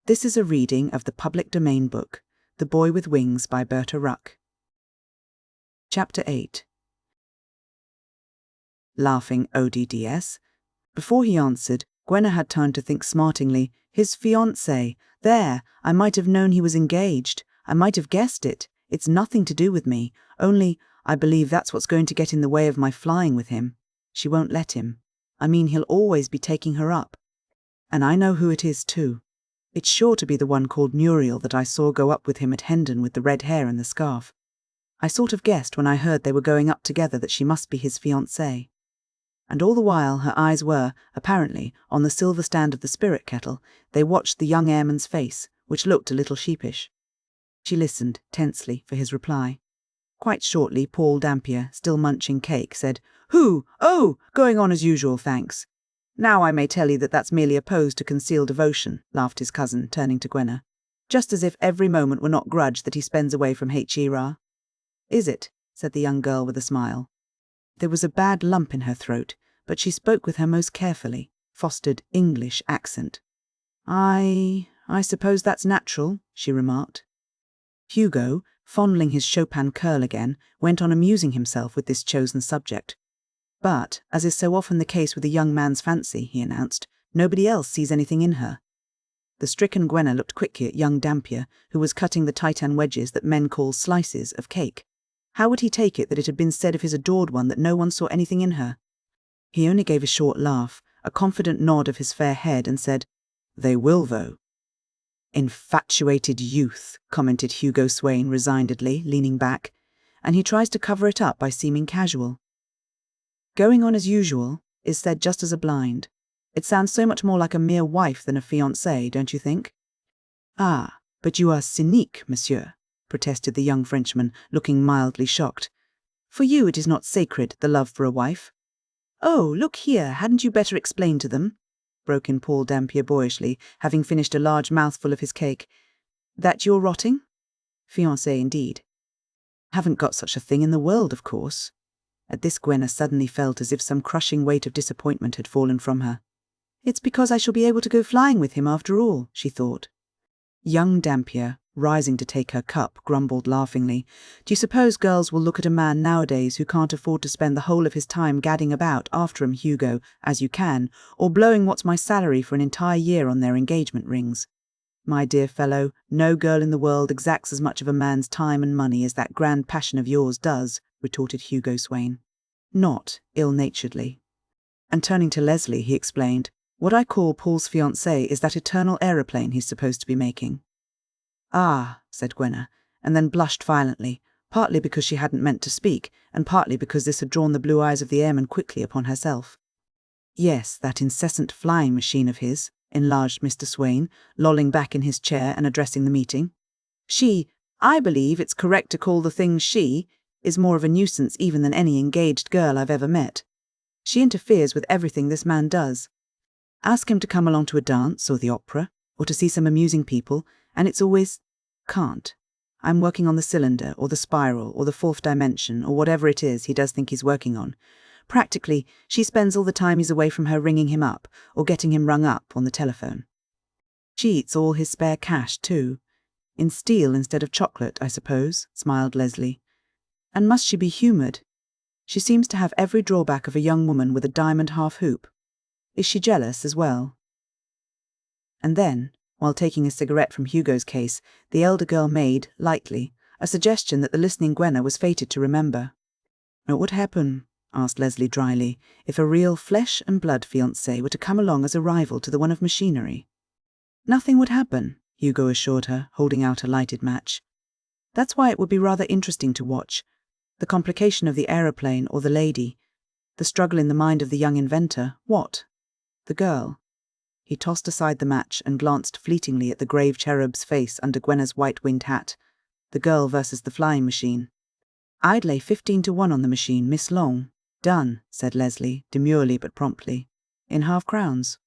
This is a reading of the public domain book, The Boy with Wings by Berta Ruck. Chapter 8. Laughing ODDS. Before he answered, Gwenna had time to think smartingly. His fiancé. There, I might have known he was engaged. I might have guessed it. It's nothing to do with me. Only, I believe that's what's going to get in the way of my flying with him. She won't let him. I mean, he'll always be taking her up. And I know who it is too. It's sure to be the one called Muriel that I saw go up with him at Hendon with the red hair and the scarf. I sort of guessed when I heard they were going up together that she must be his fiancée. And all the while her eyes were, apparently, on the silver stand of the spirit kettle. They watched the young airman's face, which looked a little sheepish. She listened, tensely, for his reply. Quite shortly, Paul Dampier, still munching cake, said, "Who? Oh, going on as usual, thanks." "Now I may tell you that that's merely a pose to conceal devotion," laughed his cousin, turning to Gwenna. "Just as if every moment were not grudged that he spends away from H.E.R. "Is it?" said the young girl with a smile. There was a bad lump in her throat, but she spoke with her most carefully, fostered English accent. I suppose that's natural," she remarked. Hugo, fondling his Chopin curl again, went on amusing himself with this chosen subject. "But, as is so often the case with a young man's fancy," he announced, "nobody else sees anything in her." The stricken Gwenna looked quickly at young Dampier, who was cutting the Titan wedges that men call slices of cake. How would he take it that it had been said of his adored one that no one saw anything in her? He only gave a short laugh, a confident nod of his fair head, and said, "They will, though." "Infatuated youth," commented Hugo Swain resignedly, leaning back, and he tries to cover it up by seeming casual. "Going on as usual" is said just as a blind. It sounds so much more like a mere wife than a fiancée, don't you think? "Ah, but you are cynique, monsieur," protested the young Frenchman, looking mildly shocked. "For you it is not sacred, the love for a wife." "Oh, look here, hadn't you better explain to them?" broke in Paul Dampier boyishly, having finished a large mouthful of his cake. "That you're rotting? Fiancée indeed. Haven't got such a thing in the world, of course." At this Gwenna suddenly felt as if some crushing weight of disappointment had fallen from her. "It's because I shall be able to go flying with him after all," she thought. Young Dampier, rising to take her cup, grumbled laughingly, "Do you suppose girls will look at a man nowadays who can't afford to spend the whole of his time gadding about after 'em, Hugo, as you can, or blowing what's my salary for an entire year on their engagement rings? My dear fellow, no girl in the world exacts as much of a man's time and money as that grand passion of yours does," retorted Hugo Swain. Not ill-naturedly. And turning to Leslie, he explained, "What I call Paul's fiancée is that eternal aeroplane he's supposed to be making." "Ah," said Gwenna, and then blushed violently, partly because she hadn't meant to speak, and partly because this had drawn the blue eyes of the airman quickly upon herself. "Yes, that incessant flying machine of his," enlarged Mr. Swain, lolling back in his chair and addressing the meeting. I believe it's correct to call the thing she, is more of a nuisance even than any engaged girl I've ever met. She interferes with everything this man does. Ask him to come along to a dance or the opera, or to see some amusing people, and it's always, 'Can't. I'm working on the cylinder, or the spiral, or the fourth dimension, or whatever it is he does think he's working on.' Practically, she spends all the time he's away from her ringing him up, or getting him rung up on the telephone. She eats all his spare cash, too. In steel instead of chocolate, I suppose," smiled Leslie. "And must she be humoured? She seems to have every drawback of a young woman with a diamond half-hoop. Is she jealous as well?" And then, while taking a cigarette from Hugo's case, the elder girl made, lightly, a suggestion that the listening Gwenna was fated to remember. "What would happen," asked Leslie dryly, "if a real flesh-and-blood fiancé were to come along as a rival to the one of machinery?" "Nothing would happen," Hugo assured her, holding out a lighted match. "That's why it would be rather interesting to watch. The complication of the aeroplane or the lady. The struggle in the mind of the young inventor. What? The girl." He tossed aside the match and glanced fleetingly at the grave cherub's face under Gwenna's white-winged hat. The girl versus the flying machine. "I'd lay 15-1 on the machine, Miss Long." "Done," said Leslie, demurely but promptly. "In half-crowns."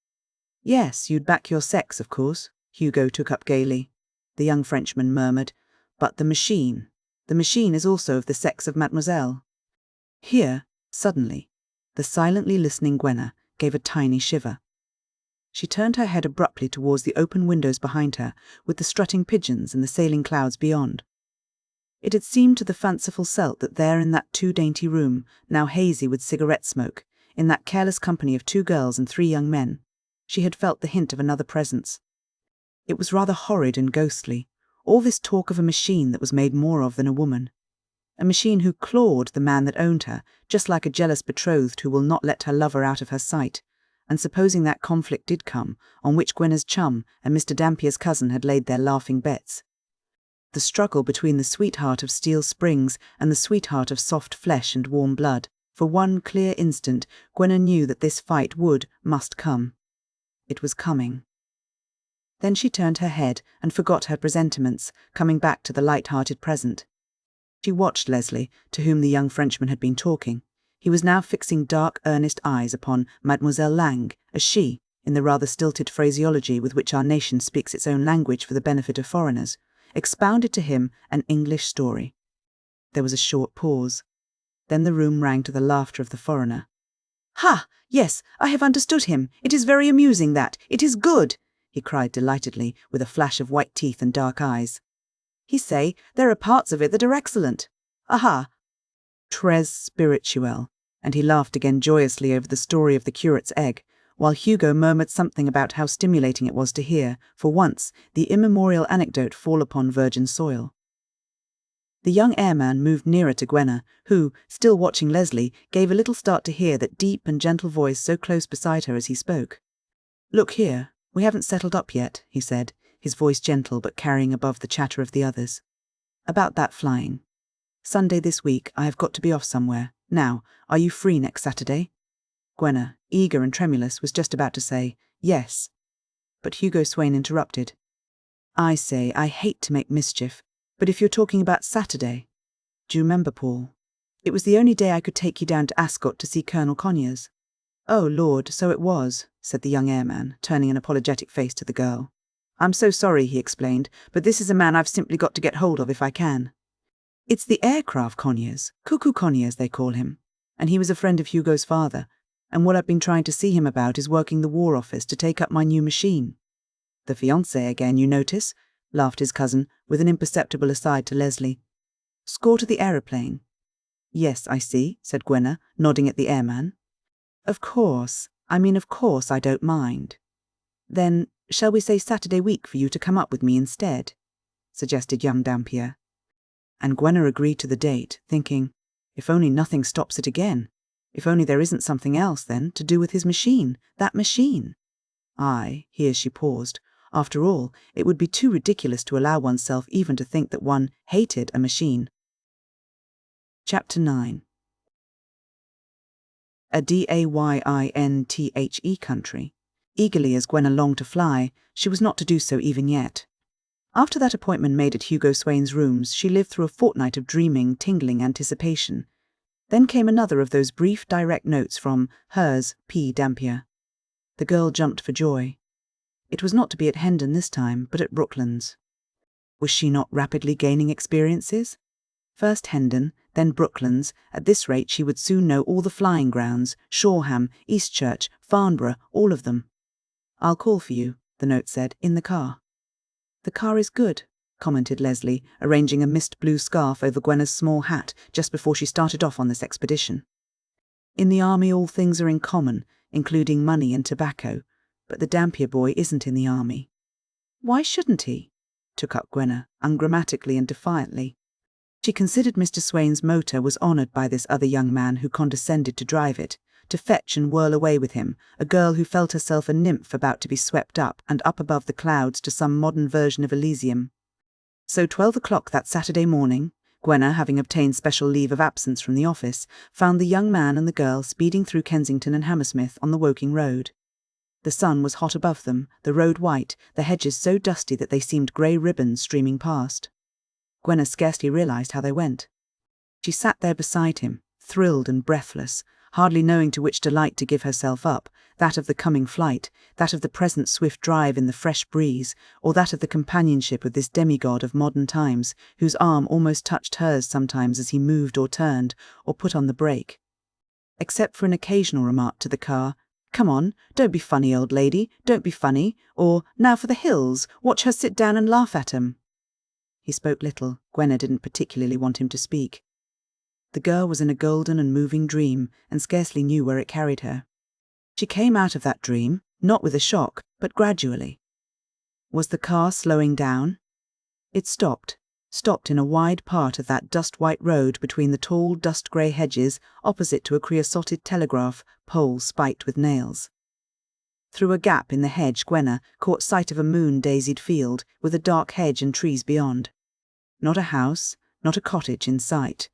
"Yes, you'd back your sex, of course," Hugo took up gaily. The young Frenchman murmured, "But the machine is also of the sex of mademoiselle." Here, suddenly, the silently listening Gwenna gave a tiny shiver. She turned her head abruptly towards the open windows behind her, with the strutting pigeons and the sailing clouds beyond. It had seemed to the fanciful Celt that there in that too dainty room, now hazy with cigarette smoke, in that careless company of 2 girls and 3 young men, she had felt the hint of another presence. It was rather horrid and ghostly, all this talk of a machine that was made more of than a woman. A machine who clawed the man that owned her, just like a jealous betrothed who will not let her lover out of her sight. And supposing that conflict did come, on which Gwenna's chum and Mr. Dampier's cousin had laid their laughing bets. The struggle between the sweetheart of steel springs and the sweetheart of soft flesh and warm blood. For one clear instant, Gwenna knew that this fight must come. It was coming. Then she turned her head and forgot her presentiments, coming back to the light-hearted present. She watched Leslie, to whom the young Frenchman had been talking. He was now fixing dark, earnest eyes upon Mademoiselle Lang, as she, in the rather stilted phraseology with which our nation speaks its own language for the benefit of foreigners, expounded to him an English story. There was a short pause. Then the room rang to the laughter of the foreigner. "Ha! Yes, I have understood him. It is very amusing that. It is good," he cried delightedly, with a flash of white teeth and dark eyes. "He say, there are parts of it that are excellent. Aha! Très spirituel," and he laughed again joyously over the story of the curate's egg, while Hugo murmured something about how stimulating it was to hear, for once, the immemorial anecdote fall upon virgin soil. The young airman moved nearer to Gwenna, who, still watching Leslie, gave a little start to hear that deep and gentle voice so close beside her as he spoke. "Look here, we haven't settled up yet," he said, his voice gentle but carrying above the chatter of the others. "About that flying. Sunday this week I have got to be off somewhere. Now, are you free next Saturday?" Gwenna, eager and tremulous, was just about to say, "Yes." But Hugo Swain interrupted. "I say, I hate to make mischief, but if you're talking about Saturday, do you remember, Paul? It was the only day I could take you down to Ascot to see Colonel Conyers." "Oh, Lord, so it was," said the young airman, turning an apologetic face to the girl. "I'm so sorry," he explained, "but this is a man I've simply got to get hold of if I can. It's the aircraft Conyers, Cuckoo Conyers they call him, and he was a friend of Hugo's father, and what I've been trying to see him about is working the War Office to take up my new machine." "The fiancé again, you notice," laughed his cousin, with an imperceptible aside to Leslie. "Score to the aeroplane." "Yes, I see," said Gwenna, nodding at the airman. Of course I don't mind." "Then, shall we say Saturday week for you to come up with me instead?" suggested young Dampier. And Gwenna agreed to the date, thinking, if only nothing stops it again. If only there isn't something else, then, to do with his machine, that machine. Aye, here she paused. After all, it would be too ridiculous to allow oneself even to think that one hated a machine. Chapter 9. A DAYINTHE country. Eagerly as Gwenna longed to fly, she was not to do so even yet. After that appointment made at Hugo Swain's rooms, she lived through a fortnight of dreaming, tingling anticipation. Then came another of those brief, direct notes from hers, P. Dampier. The girl jumped for joy. It was not to be at Hendon this time, but at Brooklands. Was she not rapidly gaining experiences? First Hendon, then Brooklands. At this rate she would soon know all the flying grounds, Shoreham, Eastchurch, Farnborough, all of them. "I'll call for you," the note said, "in the car." "The car is good," commented Leslie, arranging a mist-blue scarf over Gwenna's small hat just before she started off on this expedition. "In the army all things are in common, including money and tobacco, but the Dampier boy isn't in the army." "Why shouldn't he?" took up Gwenna, ungrammatically and defiantly. She considered Mr. Swain's motor was honoured by this other young man who condescended to drive it, to fetch and whirl away with him, a girl who felt herself a nymph about to be swept up and up above the clouds to some modern version of Elysium. So 12 o'clock that Saturday morning, Gwenna, having obtained special leave of absence from the office, found the young man and the girl speeding through Kensington and Hammersmith on the Woking road. The sun was hot above them, the road white, the hedges so dusty that they seemed grey ribbons streaming past. Gwenna scarcely realised how they went. She sat there beside him, thrilled and breathless, hardly knowing to which delight to give herself up, that of the coming flight, that of the present swift drive in the fresh breeze, or that of the companionship of this demigod of modern times, whose arm almost touched hers sometimes as he moved or turned, or put on the brake. Except for an occasional remark to the car, Come on, don't be funny, old lady, don't be funny, or now for the hills, watch her sit down and laugh at 'em. He spoke little. Gwenna didn't particularly want him to speak. The girl was in a golden and moving dream, and scarcely knew where it carried her. She came out of that dream, not with a shock, but gradually. Was the car slowing down? It stopped in a wide part of that dust-white road between the tall dust-grey hedges opposite to a creosoted telegraph pole spiked with nails. Through a gap in the hedge Gwenna caught sight of a moon-daisied field with a dark hedge and trees beyond. Not a house, not a cottage in sight.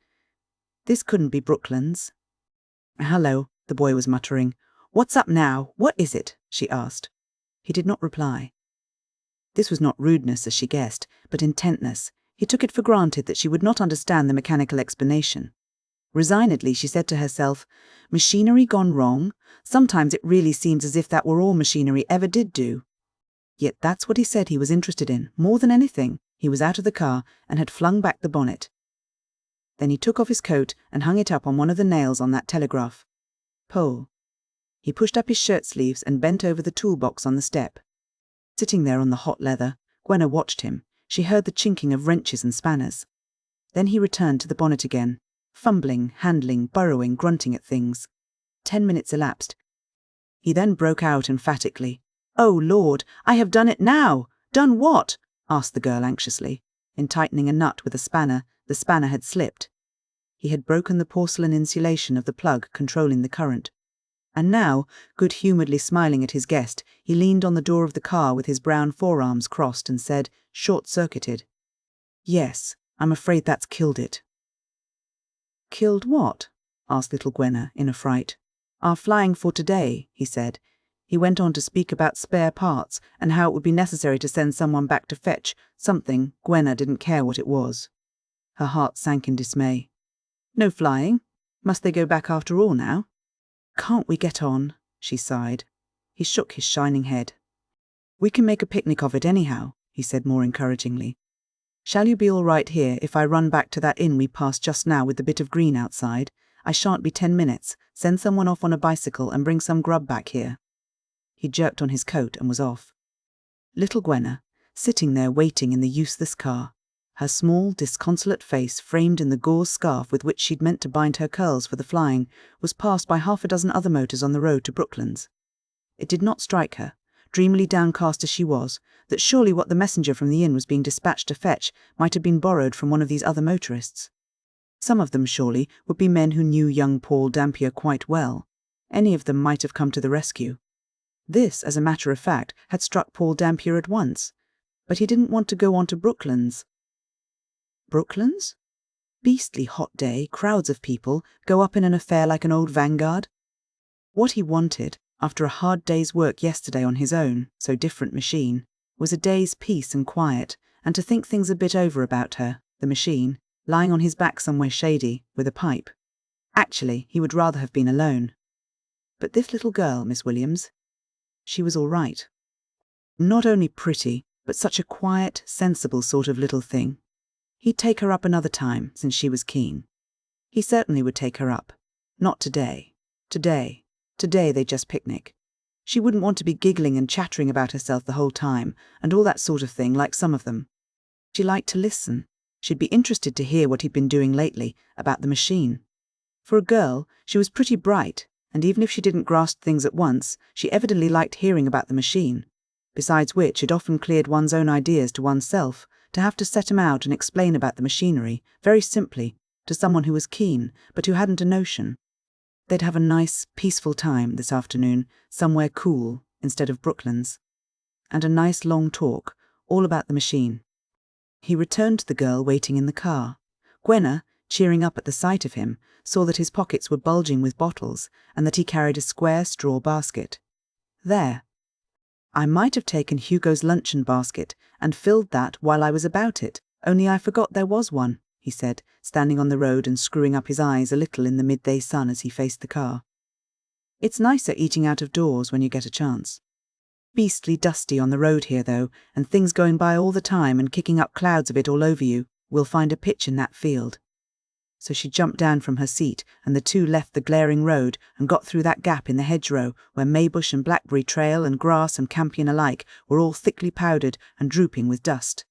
This couldn't be Brooklands. "Hello," the boy was muttering. "What's up now? What is it?" she asked. He did not reply. This was not rudeness, as she guessed, but intentness. He took it for granted that she would not understand the mechanical explanation. Resignedly, she said to herself, "Machinery gone wrong? Sometimes it really seems as if that were all machinery ever did do." Yet that's what he said he was interested in, more than anything. He was out of the car and had flung back the bonnet. Then he took off his coat and hung it up on one of the nails on that telegraph pole. He pushed up his shirt sleeves and bent over the toolbox on the step. Sitting there on the hot leather, Gwenna watched him. She heard the chinking of wrenches and spanners. Then he returned to the bonnet again, fumbling, handling, burrowing, grunting at things. 10 minutes elapsed. He then broke out emphatically. "Oh, Lord, I have done it now!" "Done what?" asked the girl anxiously. In tightening a nut with a spanner, the spanner had slipped. He had broken the porcelain insulation of the plug controlling the current. And now, good-humouredly smiling at his guest, he leaned on the door of the car with his brown forearms crossed and said, short-circuited, "Yes, I'm afraid that's killed it." "Killed what?" asked little Gwenna, in a fright. "Our flying for today," he said. He went on to speak about spare parts and how it would be necessary to send someone back to fetch something. Gwenna didn't care what it was. Her heart sank in dismay. "No flying? Must they go back after all now?" "Can't we get on?" she sighed. He shook his shining head. "We can make a picnic of it anyhow," he said more encouragingly. "Shall you be all right here if I run back to that inn we passed just now with the bit of green outside? I shan't be 10 minutes. Send someone off on a bicycle and bring some grub back here." He jerked on his coat and was off. Little Gwenna, sitting there waiting in the useless car, her small, disconsolate face framed in the gauze scarf with which she'd meant to bind her curls for the flying, was passed by 6 other motors on the road to Brooklands. It did not strike her, dreamily downcast as she was, that surely what the messenger from the inn was being dispatched to fetch might have been borrowed from one of these other motorists. Some of them, surely, would be men who knew young Paul Dampier quite well. Any of them might have come to the rescue. This, as a matter of fact, had struck Paul Dampier at once. But he didn't want to go on to Brooklands. Brooklands? Beastly hot day, crowds of people, go up in an affair like an old vanguard. What he wanted, after a hard day's work yesterday on his own, so different machine, was a day's peace and quiet, and to think things a bit over about her, the machine, lying on his back somewhere shady, with a pipe. Actually, he would rather have been alone. But this little girl, Miss Williams, she was all right. Not only pretty, but such a quiet, sensible sort of little thing. He'd take her up another time, since she was keen. He certainly would take her up. Not today. Today they'd just picnic. She wouldn't want to be giggling and chattering about herself the whole time, and all that sort of thing like some of them. She liked to listen. She'd be interested to hear what he'd been doing lately, about the machine. For a girl, she was pretty bright, and even if she didn't grasp things at once, she evidently liked hearing about the machine. Besides which, it often cleared one's own ideas to oneself, to have to set 'em out and explain about the machinery, very simply, to someone who was keen, but who hadn't a notion. They'd have a nice, peaceful time this afternoon, somewhere cool, instead of Brooklands. And a nice long talk, all about the machine. He returned to the girl waiting in the car. Gwenna, cheering up at the sight of him, saw that his pockets were bulging with bottles, and that he carried a square straw basket. There. "I might have taken Hugo's luncheon basket and filled that while I was about it, only I forgot there was one," he said, standing on the road and screwing up his eyes a little in the midday sun as he faced the car. "It's nicer eating out of doors when you get a chance. Beastly dusty on the road here, though, and things going by all the time and kicking up clouds of it all over you. We'll find a pitch in that field." So she jumped down from her seat, and the two left the glaring road and got through that gap in the hedgerow where maybush and blackberry trail and grass and campion alike were all thickly powdered and drooping with dust.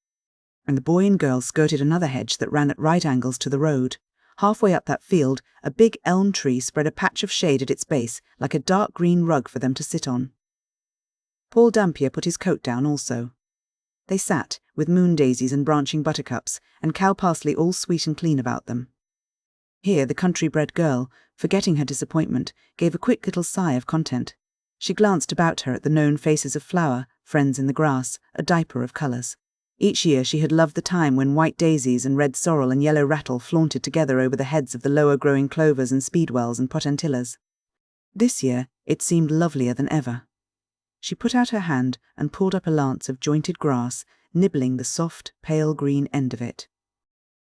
And the boy and girl skirted another hedge that ran at right angles to the road. Halfway up that field, a big elm tree spread a patch of shade at its base, like a dark green rug for them to sit on. Paul Dampier put his coat down also. They sat, with moon daisies and branching buttercups, and cow parsley all sweet and clean about them. Here the country-bred girl, forgetting her disappointment, gave a quick little sigh of content. She glanced about her at the known faces of flower, friends in the grass, a diaper of colours. Each year she had loved the time when white daisies and red sorrel and yellow rattle flaunted together over the heads of the lower-growing clovers and speedwells and potentillas. This year it seemed lovelier than ever. She put out her hand and pulled up a lance of jointed grass, nibbling the soft, pale green end of it.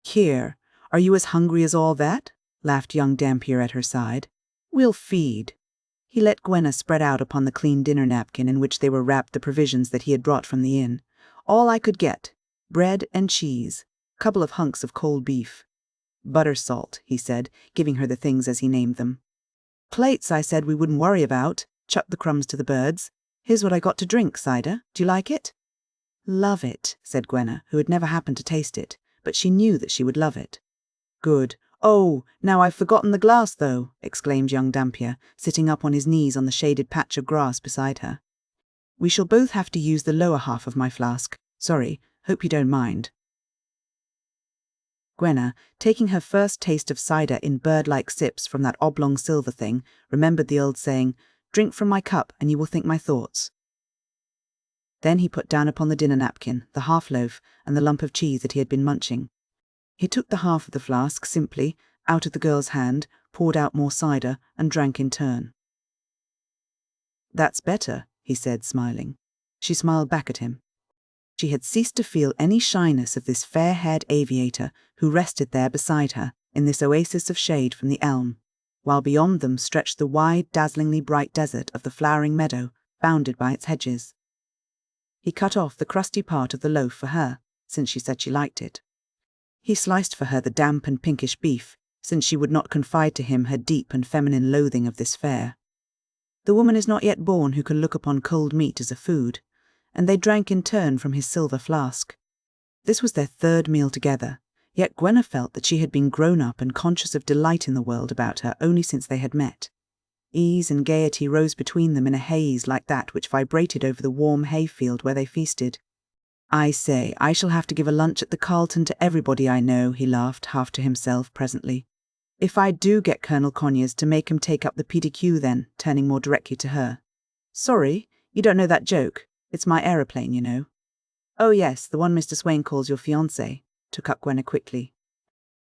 "Here, are you as hungry as all that?" laughed young Dampier at her side. "We'll feed." He let Gwenna spread out upon the clean dinner napkin in which they were wrapped the provisions that he had brought from the inn. "All I could get. Bread and cheese. Couple of hunks of cold beef. Butter salt," he said, giving her the things as he named them. "Plates I said we wouldn't worry about. Chuck the crumbs to the birds. Here's what I got to drink, cider. Do you like it?" "Love it," said Gwenna, who had never happened to taste it, but she knew that she would love it. "Good. Oh, now I've forgotten the glass, though," exclaimed young Dampier, sitting up on his knees on the shaded patch of grass beside her. "We shall both have to use the lower half of my flask. Sorry, hope you don't mind." Gwenna, taking her first taste of cider in bird-like sips from that oblong silver thing, remembered the old saying, "Drink from my cup and you will think my thoughts." Then he put down upon the dinner napkin the half-loaf and the lump of cheese that he had been munching. He took the half of the flask simply, out of the girl's hand, poured out more cider, and drank in turn. "That's better," he said, smiling. She smiled back at him. She had ceased to feel any shyness of this fair-haired aviator who rested there beside her in this oasis of shade from the elm, while beyond them stretched the wide, dazzlingly bright desert of the flowering meadow, bounded by its hedges. He cut off the crusty part of the loaf for her, since she said she liked it. He sliced for her the damp and pinkish beef, since she would not confide to him her deep and feminine loathing of this fare. The woman is not yet born who can look upon cold meat as a food, and they drank in turn from his silver flask. This was their third meal together, yet Gwenna felt that she had been grown up and conscious of delight in the world about her only since they had met. Ease and gaiety rose between them in a haze like that which vibrated over the warm hayfield where they feasted. "I say, I shall have to give a lunch at the Carlton to everybody I know," he laughed, half to himself presently. "If I do get Colonel Conyers to make him take up the PDQ then," turning more directly to her. "Sorry, you don't know that joke. It's my aeroplane, you know." "Oh yes, the one Mr. Swain calls your fiancé," took up Gwenna quickly.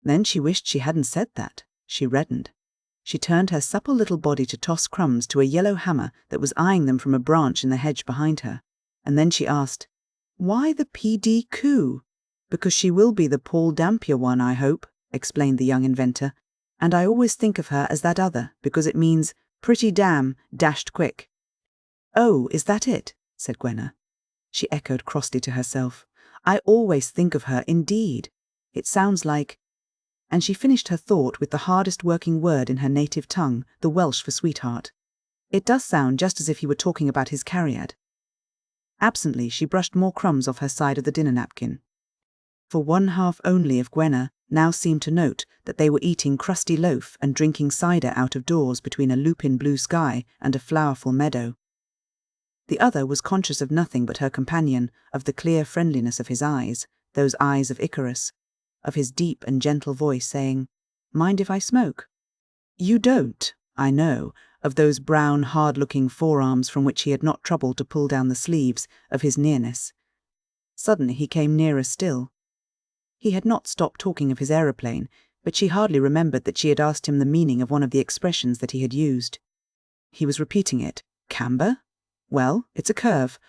Then she wished she hadn't said that. She reddened. She turned her supple little body to toss crumbs to a yellow hammer that was eyeing them from a branch in the hedge behind her, and then she asked, "Why the PDQ?" "Because she will be the Paul Dampier one, I hope," explained the young inventor, "and I always think of her as that other, because it means pretty damn dashed quick." "Oh, is that it?" said Gwenna. She echoed crossly to herself, "I always think of her, indeed. It sounds like—" and she finished her thought with the hardest working word in her native tongue, the Welsh for sweetheart. "It does sound just as if you were talking about his Cariad." Absently she brushed more crumbs off her side of the dinner napkin. For one half only of Gwenna now seemed to note that they were eating crusty loaf and drinking cider out of doors between a lupin blue sky and a flowerful meadow. The other was conscious of nothing but her companion, of the clear friendliness of his eyes, those eyes of Icarus, of his deep and gentle voice saying, "Mind if I smoke?" "You don't, I know," of those brown, hard-looking forearms from which he had not troubled to pull down the sleeves, of his nearness. Suddenly he came nearer still. He had not stopped talking of his aeroplane, but she hardly remembered that she had asked him the meaning of one of the expressions that he had used. He was repeating it. "Camber? Well, it's a curve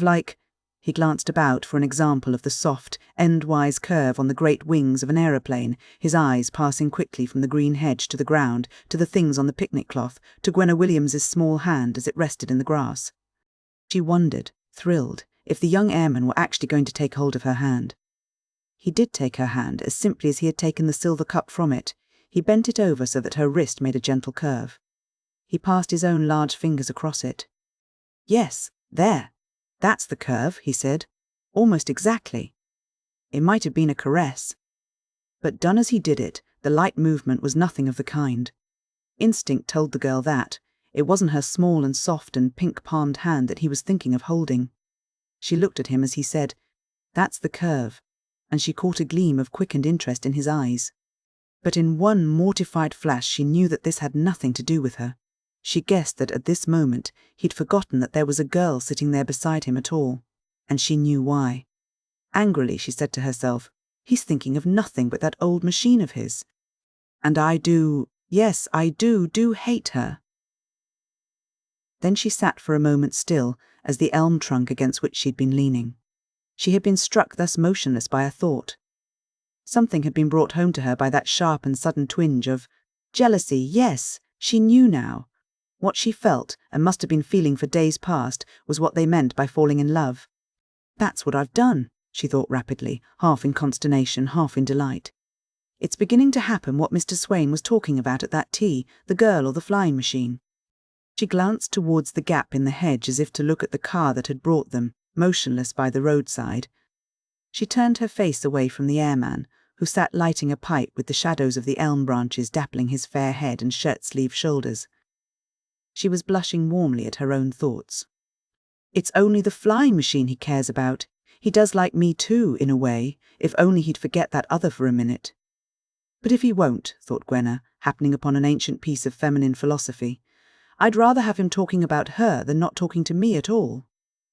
like—" He glanced about for an example of the soft, endwise curve on the great wings of an aeroplane, his eyes passing quickly from the green hedge to the ground, to the things on the picnic cloth, to Gwenna Williams's small hand as it rested in the grass. She wondered, thrilled, if the young airman were actually going to take hold of her hand. He did take her hand as simply as he had taken the silver cup from it. He bent it over so that her wrist made a gentle curve. He passed his own large fingers across it. Yes, there. That's the curve, he said. Almost exactly. It might have been a caress. But done as he did it, the light movement was nothing of the kind. Instinct told the girl that. It wasn't her small and soft and pink-palmed hand that he was thinking of holding. She looked at him as he said, "That's the curve," and she caught a gleam of quickened interest in his eyes. But in one mortified flash she knew that this had nothing to do with her. She guessed that at this moment he'd forgotten that there was a girl sitting there beside him at all, and she knew why. Angrily she said to herself, "He's thinking of nothing but that old machine of his. And I do, yes, I do hate her." Then she sat for a moment still as the elm trunk against which she'd been leaning. She had been struck thus motionless by a thought. Something had been brought home to her by that sharp and sudden twinge of jealousy. Yes, she knew now. What she felt, and must have been feeling for days past, was what they meant by falling in love. "That's what I've done," she thought rapidly, half in consternation, half in delight. "It's beginning to happen what Mr. Swain was talking about at that tea, the girl or the flying machine." She glanced towards the gap in the hedge as if to look at the car that had brought them, motionless by the roadside. She turned her face away from the airman, who sat lighting a pipe with the shadows of the elm branches dappling his fair head and shirt-sleeved shoulders. She was blushing warmly at her own thoughts. "It's only the flying machine he cares about. He does like me too, in a way, if only he'd forget that other for a minute." "But if he won't," thought Gwenna, happening upon an ancient piece of feminine philosophy, "I'd rather have him talking about her than not talking to me at all."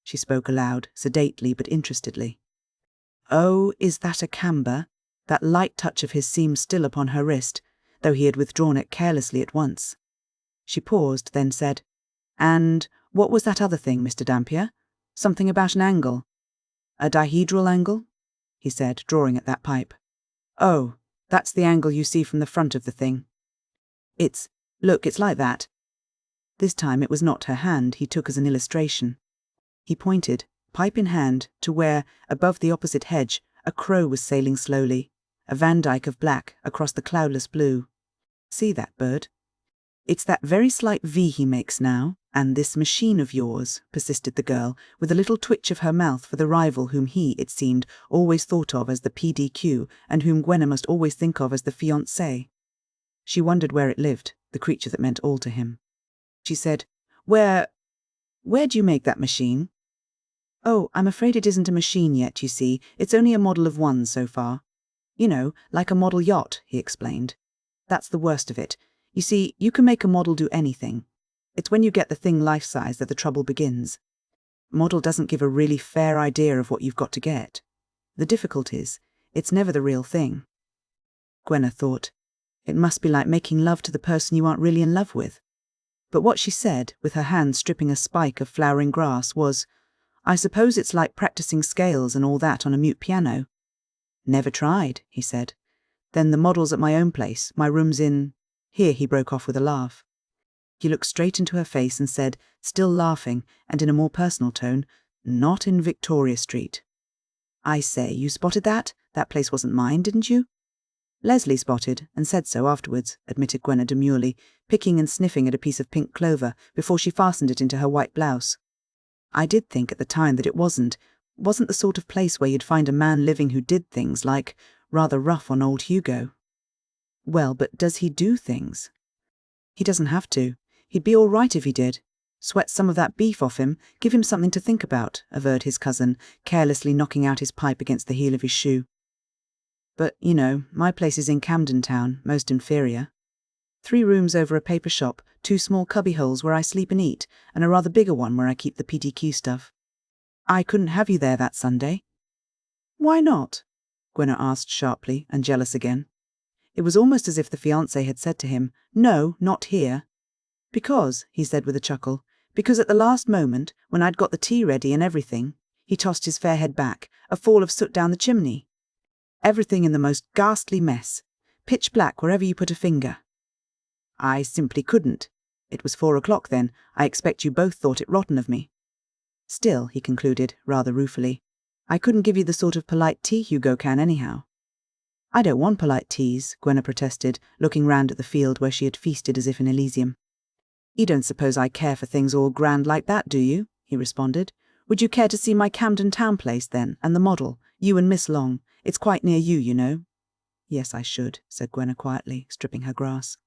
She spoke aloud, sedately but interestedly. "Oh, is that a camber?" That light touch of his seemed still upon her wrist, though he had withdrawn it carelessly at once. She paused, then said, "And what was that other thing, Mr. Dampier? Something about an angle." "A dihedral angle?" he said, drawing at that pipe. "Oh, that's the angle you see from the front of the thing. Look, it's like that." This time it was not her hand he took as an illustration. He pointed, pipe in hand, to where, above the opposite hedge, a crow was sailing slowly, a Van Dyke of black, across the cloudless blue. "See that bird? It's that very slight V he makes now, and this machine of yours," persisted the girl, with a little twitch of her mouth for the rival whom he, it seemed, always thought of as the PDQ, and whom Gwenna must always think of as the fiancé. She wondered where it lived, the creature that meant all to him. She said, Where do you make that machine?" "Oh, I'm afraid it isn't a machine yet, you see. It's only a model of one so far." "You know, like a model yacht," he explained. "That's the worst of it. You see, you can make a model do anything. It's when you get the thing life-size that the trouble begins. Model doesn't give a really fair idea of what you've got to get. The difficulty is, it's never the real thing." Gwenna thought, it must be like making love to the person you aren't really in love with. But what she said, with her hand stripping a spike of flowering grass, was, "I suppose it's like practicing scales and all that on a mute piano." "Never tried," he said. "Then the model's at my own place, my room's in—" Here he broke off with a laugh. He looked straight into her face and said, still laughing, and in a more personal tone, "Not in Victoria Street." "I say, you spotted that? That place wasn't mine, didn't you?" "Leslie spotted, and said so afterwards," admitted Gwenna demurely, picking and sniffing at a piece of pink clover before she fastened it into her white blouse. "I did think at the time that it wasn't the sort of place where you'd find a man living who did things like rather rough on old Hugo." "Well, but does he do things?" "He doesn't have to. He'd be all right if he did. Sweat some of that beef off him, give him something to think about," averred his cousin, carelessly knocking out his pipe against the heel of his shoe. "But, you know, my place is in Camden Town, most inferior. 3 rooms over a paper shop, 2 small cubby-holes where I sleep and eat, and a rather bigger one where I keep the PDQ stuff. I couldn't have you there that Sunday." "Why not?" Gwenna asked sharply, and jealous again. It was almost as if the fiancé had said to him, "No, not here." "Because," he said with a chuckle, "because at the last moment, when I'd got the tea ready and everything," he tossed his fair head back, "a fall of soot down the chimney. Everything in the most ghastly mess. Pitch black wherever you put a finger. I simply couldn't. It was 4 o'clock then. I expect you both thought it rotten of me. Still," he concluded, rather ruefully, "I couldn't give you the sort of polite tea Hugo can anyhow." I don't want polite teas, Gwenna protested, looking round at the field where she had feasted as if in Elysium. You don't suppose I care for things all grand like that, do you? He responded. Would you care to see my Camden Town place, then, and the model, you and Miss Long? It's quite near you, you know. Yes, I should, said Gwenna quietly, stripping her grass.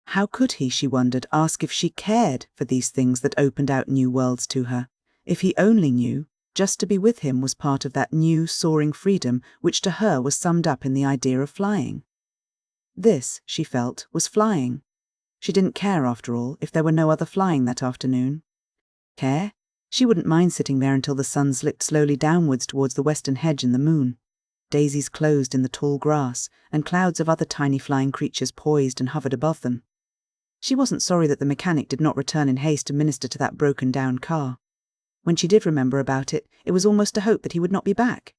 How could he, she wondered, ask if she cared for these things that opened out new worlds to her? If he only knew, just to be with him was part of that new, soaring freedom which to her was summed up in the idea of flying. This, she felt, was flying. She didn't care, after all, if there were no other flying that afternoon. Care? She wouldn't mind sitting there until the sun slipped slowly downwards towards the western hedge and the moon. Daisies closed in the tall grass, and clouds of other tiny flying creatures poised and hovered above them. She wasn't sorry that the mechanic did not return in haste to minister to that broken-down car. When she did remember about it, it was almost a hope that he would not be back.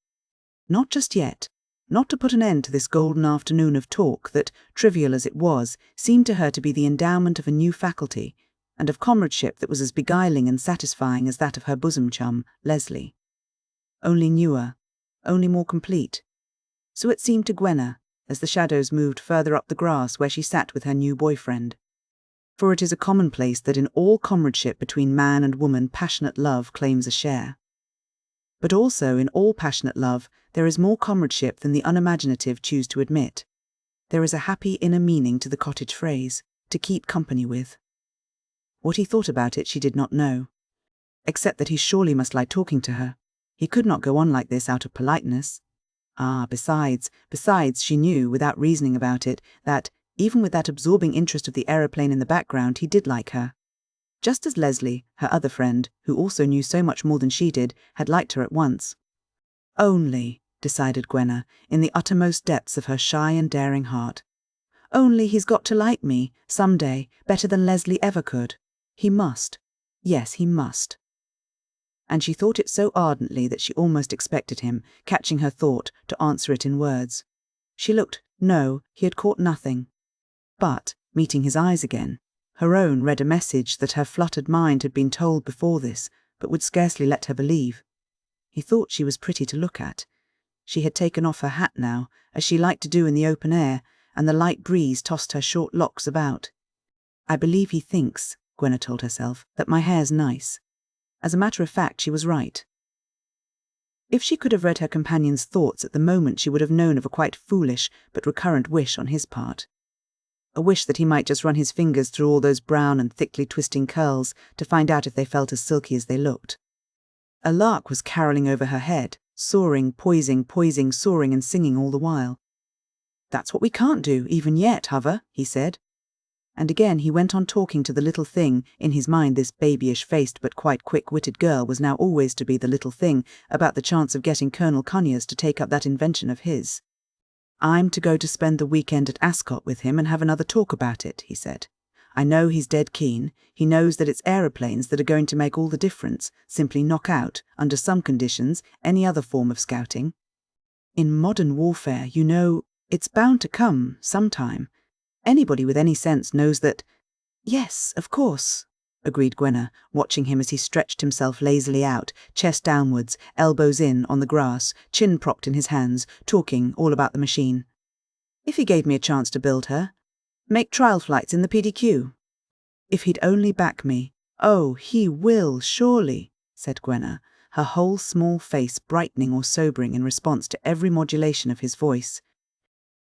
Not just yet. Not to put an end to this golden afternoon of talk that, trivial as it was, seemed to her to be the endowment of a new faculty, and of comradeship that was as beguiling and satisfying as that of her bosom chum, Leslie. Only newer, only more complete. So it seemed to Gwenna, as the shadows moved further up the grass where she sat with her new boyfriend. For it is a commonplace that in all comradeship between man and woman passionate love claims a share. But also in all passionate love there is more comradeship than the unimaginative choose to admit. There is a happy inner meaning to the cottage phrase, to keep company with. What he thought about it she did not know, except that he surely must lie talking to her. He could not go on like this out of politeness. Besides, she knew, without reasoning about it, that, even with that absorbing interest of the aeroplane in the background, he did like her. Just as Leslie, her other friend, who also knew so much more than she did, had liked her at once. Only, decided Gwenna, in the uttermost depths of her shy and daring heart. Only he's got to like me, some day, better than Leslie ever could. He must. Yes, he must. And she thought it so ardently that she almost expected him, catching her thought, to answer it in words. She looked. No, he had caught nothing. But, meeting his eyes again, her own read a message that her fluttered mind had been told before this, but would scarcely let her believe. He thought she was pretty to look at. She had taken off her hat now, as she liked to do in the open air, and the light breeze tossed her short locks about. I believe he thinks, Gwenna told herself, that my hair's nice. As a matter of fact, she was right. If she could have read her companion's thoughts at the moment, she would have known of a quite foolish but recurrent wish on his part. A wish that he might just run his fingers through all those brown and thickly twisting curls to find out if they felt as silky as they looked. A lark was carolling over her head, soaring, poising, soaring and singing all the while. That's what we can't do, even yet, Hover, he said. And again he went on talking to the little thing. In his mind this babyish-faced but quite quick-witted girl was now always to be the little thing, about the chance of getting Colonel Conyers to take up that invention of his. I'm to go to spend the weekend at Ascot with him and have another talk about it, he said. I know he's dead keen. He knows that it's aeroplanes that are going to make all the difference, simply knock out, under some conditions, any other form of scouting. In modern warfare, you know, it's bound to come, sometime. Anybody with any sense knows that— Yes, of course, agreed Gwenna, watching him as he stretched himself lazily out, chest downwards, elbows in, on the grass, chin propped in his hands, talking all about the machine. If he gave me a chance to build her, make trial flights in the PDQ. If he'd only back me. Oh, he will, surely, said Gwenna, her whole small face brightening or sobering in response to every modulation of his voice.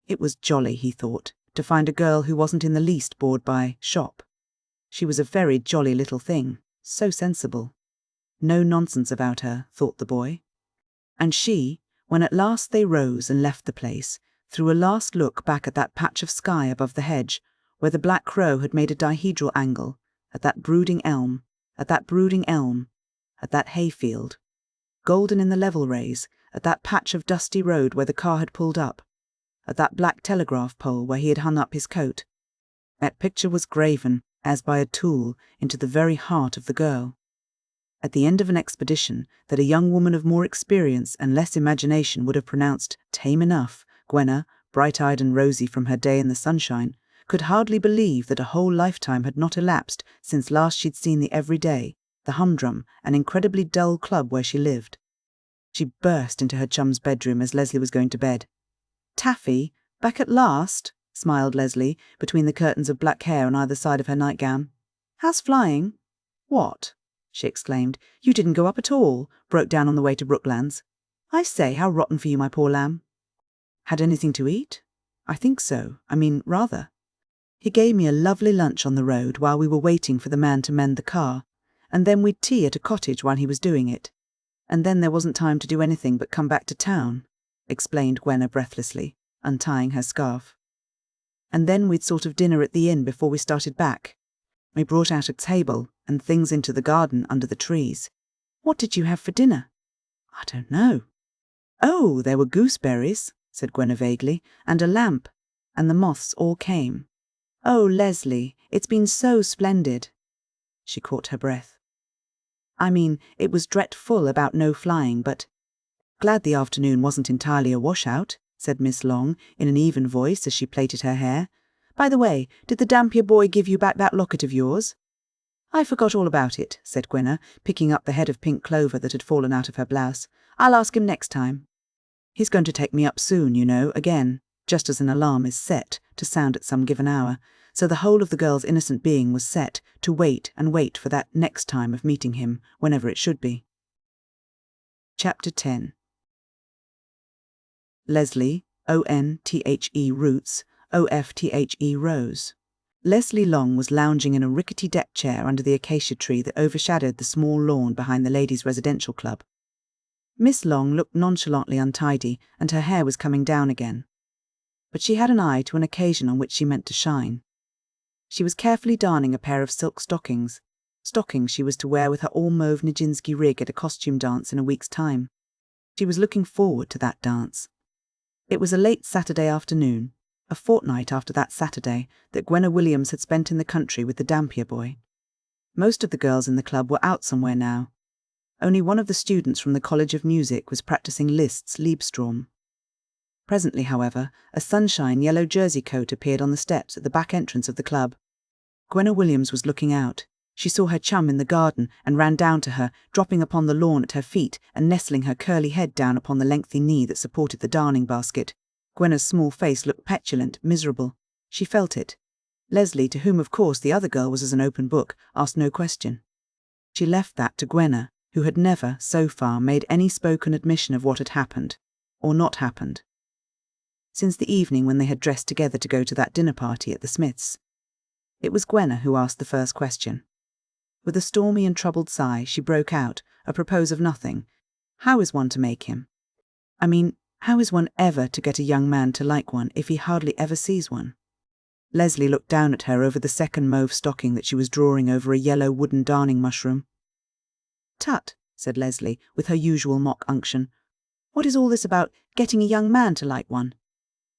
It was jolly, he thought, to find a girl who wasn't in the least bored by shop. She was a very jolly little thing, so sensible. No nonsense about her, thought the boy. And she, when at last they rose and left the place, threw a last look back at that patch of sky above the hedge, where the black crow had made a dihedral angle, at that brooding elm, at that hayfield, golden in the level rays, at that patch of dusty road where the car had pulled up, at that black telegraph pole where he had hung up his coat. That picture was graven, as by a tool, into the very heart of the girl. At the end of an expedition that a young woman of more experience and less imagination would have pronounced tame enough, Gwenna, bright-eyed and rosy from her day in the sunshine, could hardly believe that a whole lifetime had not elapsed since last she'd seen the Everyday, the Humdrum, an incredibly dull club where she lived. She burst into her chum's bedroom as Leslie was going to bed. Taffy, back at last, smiled Leslie, between the curtains of black hair on either side of her nightgown. How's flying? What? She exclaimed. You didn't go up at all, broke down on the way to Brooklands. I say, how rotten for you, my poor lamb. Had anything to eat? I think so. Rather. He gave me a lovely lunch on the road while we were waiting for the man to mend the car, and then we'd tea at a cottage while he was doing it. And then there wasn't time to do anything but come back to town, explained Gwenna breathlessly, untying her scarf. And then we'd sort of dinner at the inn before we started back. We brought out a table and things into the garden under the trees. What did you have for dinner? I don't know. Oh, there were gooseberries, said Gwenna vaguely, and a lamp, and the moths all came. Oh, Leslie, it's been so splendid. She caught her breath. It was dreadful about no flying, but glad the afternoon wasn't entirely a washout, said Miss Long in an even voice as she plaited her hair. By the way, did the Dampier boy give you back that locket of yours? I forgot all about it, said Gwenna, picking up the head of pink clover that had fallen out of her blouse. I'll ask him next time. He's going to take me up soon, you know, again, just as an alarm is set to sound at some given hour, so the whole of the girl's innocent being was set to wait and wait for that next time of meeting him, whenever it should be. Chapter 10. Leslie, O-N-T-H-E Roots, O-F-T-H-E Rose. Leslie Long was lounging in a rickety deck chair under the acacia tree that overshadowed the small lawn behind the ladies' residential club. Miss Long looked nonchalantly untidy, and her hair was coming down again. But she had an eye to an occasion on which she meant to shine. She was carefully darning a pair of silk stockings she was to wear with her all-mauve Nijinsky rig at a costume dance in a week's time. She was looking forward to that dance. It was a late Saturday afternoon, a fortnight after that Saturday that Gwenna Williams had spent in the country with the Dampier boy. Most of the girls in the club were out somewhere now. Only one of the students from the College of Music was practicing Liszt's Liebestrom. Presently, however, a sunshine yellow jersey coat appeared on the steps at the back entrance of the club. Gwenna Williams was looking out. She saw her chum in the garden and ran down to her, dropping upon the lawn at her feet and nestling her curly head down upon the lengthy knee that supported the darning basket. Gwenna's small face looked petulant, miserable. She felt it. Leslie, to whom of course the other girl was as an open book, asked no question. She left that to Gwenna, who had never, so far, made any spoken admission of what had happened, or not happened, since the evening when they had dressed together to go to that dinner party at the Smiths. It was Gwenna who asked the first question. With a stormy and troubled sigh, she broke out, apropos of nothing. How is one to make him? How is one ever to get a young man to like one if he hardly ever sees one? Leslie looked down at her over the second mauve stocking that she was drawing over a yellow wooden darning mushroom. Tut, said Leslie, with her usual mock unction. What is all this about getting a young man to like one?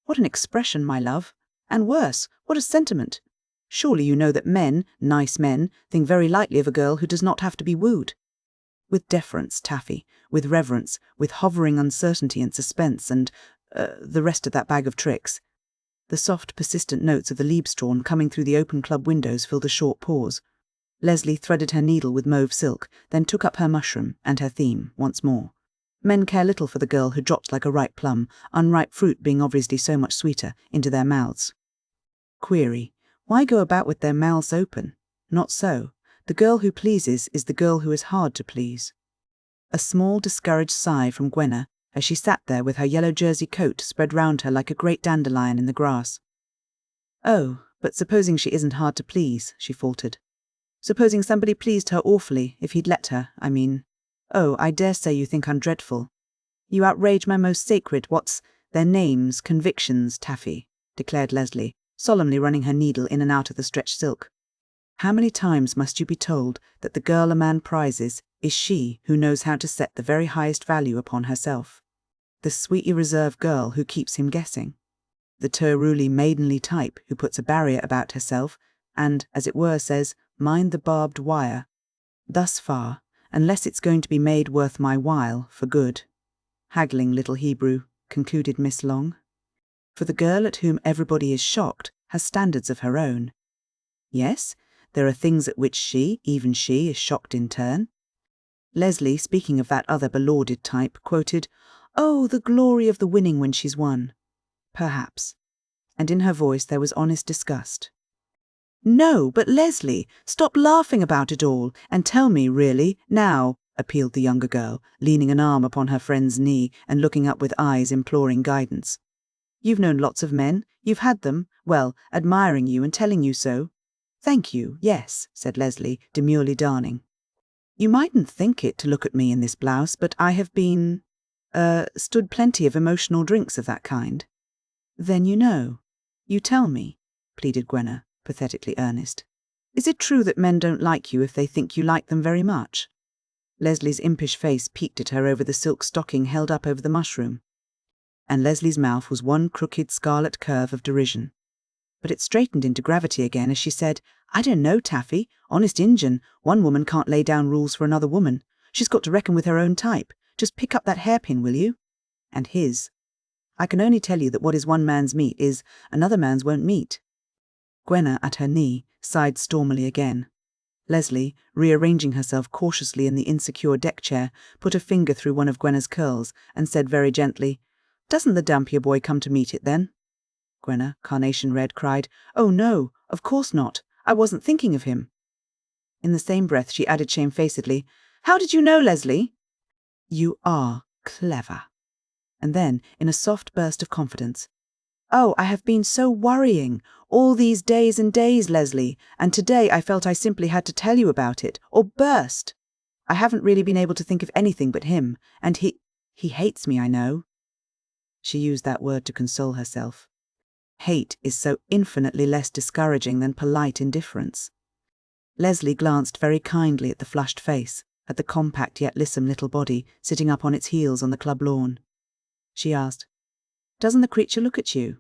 What an expression, my love! And worse, what a sentiment! Surely you know that men, nice men, think very lightly of a girl who does not have to be wooed. With deference, Taffy, with reverence, with hovering uncertainty and suspense, and the rest of that bag of tricks. The soft, persistent notes of the Liebestrom coming through the open club windows filled a short pause. Leslie threaded her needle with mauve silk, then took up her mushroom and her theme once more. Men care little for the girl who drops like a ripe plum, unripe fruit being obviously so much sweeter, into their mouths. Query. Why go about with their mouths open? Not so. The girl who pleases is the girl who is hard to please. A small, discouraged sigh from Gwenna, as she sat there with her yellow jersey coat spread round her like a great dandelion in the grass. Oh, but supposing she isn't hard to please, she faltered. Supposing somebody pleased her awfully, if he'd let her, Oh, I dare say you think I'm dreadful. You outrage my most sacred, their names, convictions, Taffy, declared Leslie, solemnly running her needle in and out of the stretched silk. How many times must you be told that the girl a man prizes is she who knows how to set the very highest value upon herself? The sweetly reserved girl who keeps him guessing. The truly maidenly type who puts a barrier about herself and, as it were, says, mind the barbed wire. Thus far, unless it's going to be made worth my while, for good. Haggling little Hebrew, concluded Miss Long. For the girl at whom everybody is shocked has standards of her own. Yes, there are things at which she, even she, is shocked in turn. Leslie, speaking of that other belauded type, quoted, "Oh, the glory of the winning when she's won." Perhaps. And in her voice there was honest disgust. No, but Leslie, stop laughing about it all, and tell me, really, now, appealed the younger girl, leaning an arm upon her friend's knee and looking up with eyes imploring guidance. You've known lots of men, you've had them, well, admiring you and telling you so. Thank you, yes, said Leslie, demurely darning. You mightn't think it to look at me in this blouse, but I have stood plenty of emotional drinks of that kind. Then you know. You tell me, pleaded Gwenna, pathetically earnest. Is it true that men don't like you if they think you like them very much? Leslie's impish face peeked at her over the silk stocking held up over the mushroom. And Leslie's mouth was one crooked scarlet curve of derision. But it straightened into gravity again as she said, I don't know, Taffy. Honest Injun, one woman can't lay down rules for another woman. She's got to reckon with her own type. Just pick up that hairpin, will you? And his. I can only tell you that what is one man's meat is another man's won't meet. Gwenna, at her knee, sighed stormily again. Leslie, rearranging herself cautiously in the insecure deck chair, put a finger through one of Gwenna's curls and said very gently, Doesn't the Dampier boy come to meet it then? Gwenna, carnation red, cried, Oh no, of course not. I wasn't thinking of him. In the same breath she added shamefacedly, How did you know, Leslie? You are clever. And then, in a soft burst of confidence, Oh, I have been so worrying, all these days and days, Leslie, and today I felt I simply had to tell you about it, or burst. I haven't really been able to think of anything but him, and he hates me, I know. She used that word to console herself. Hate is so infinitely less discouraging than polite indifference. Leslie glanced very kindly at the flushed face, at the compact yet lissom little body sitting up on its heels on the club lawn. She asked, Doesn't the creature look at you?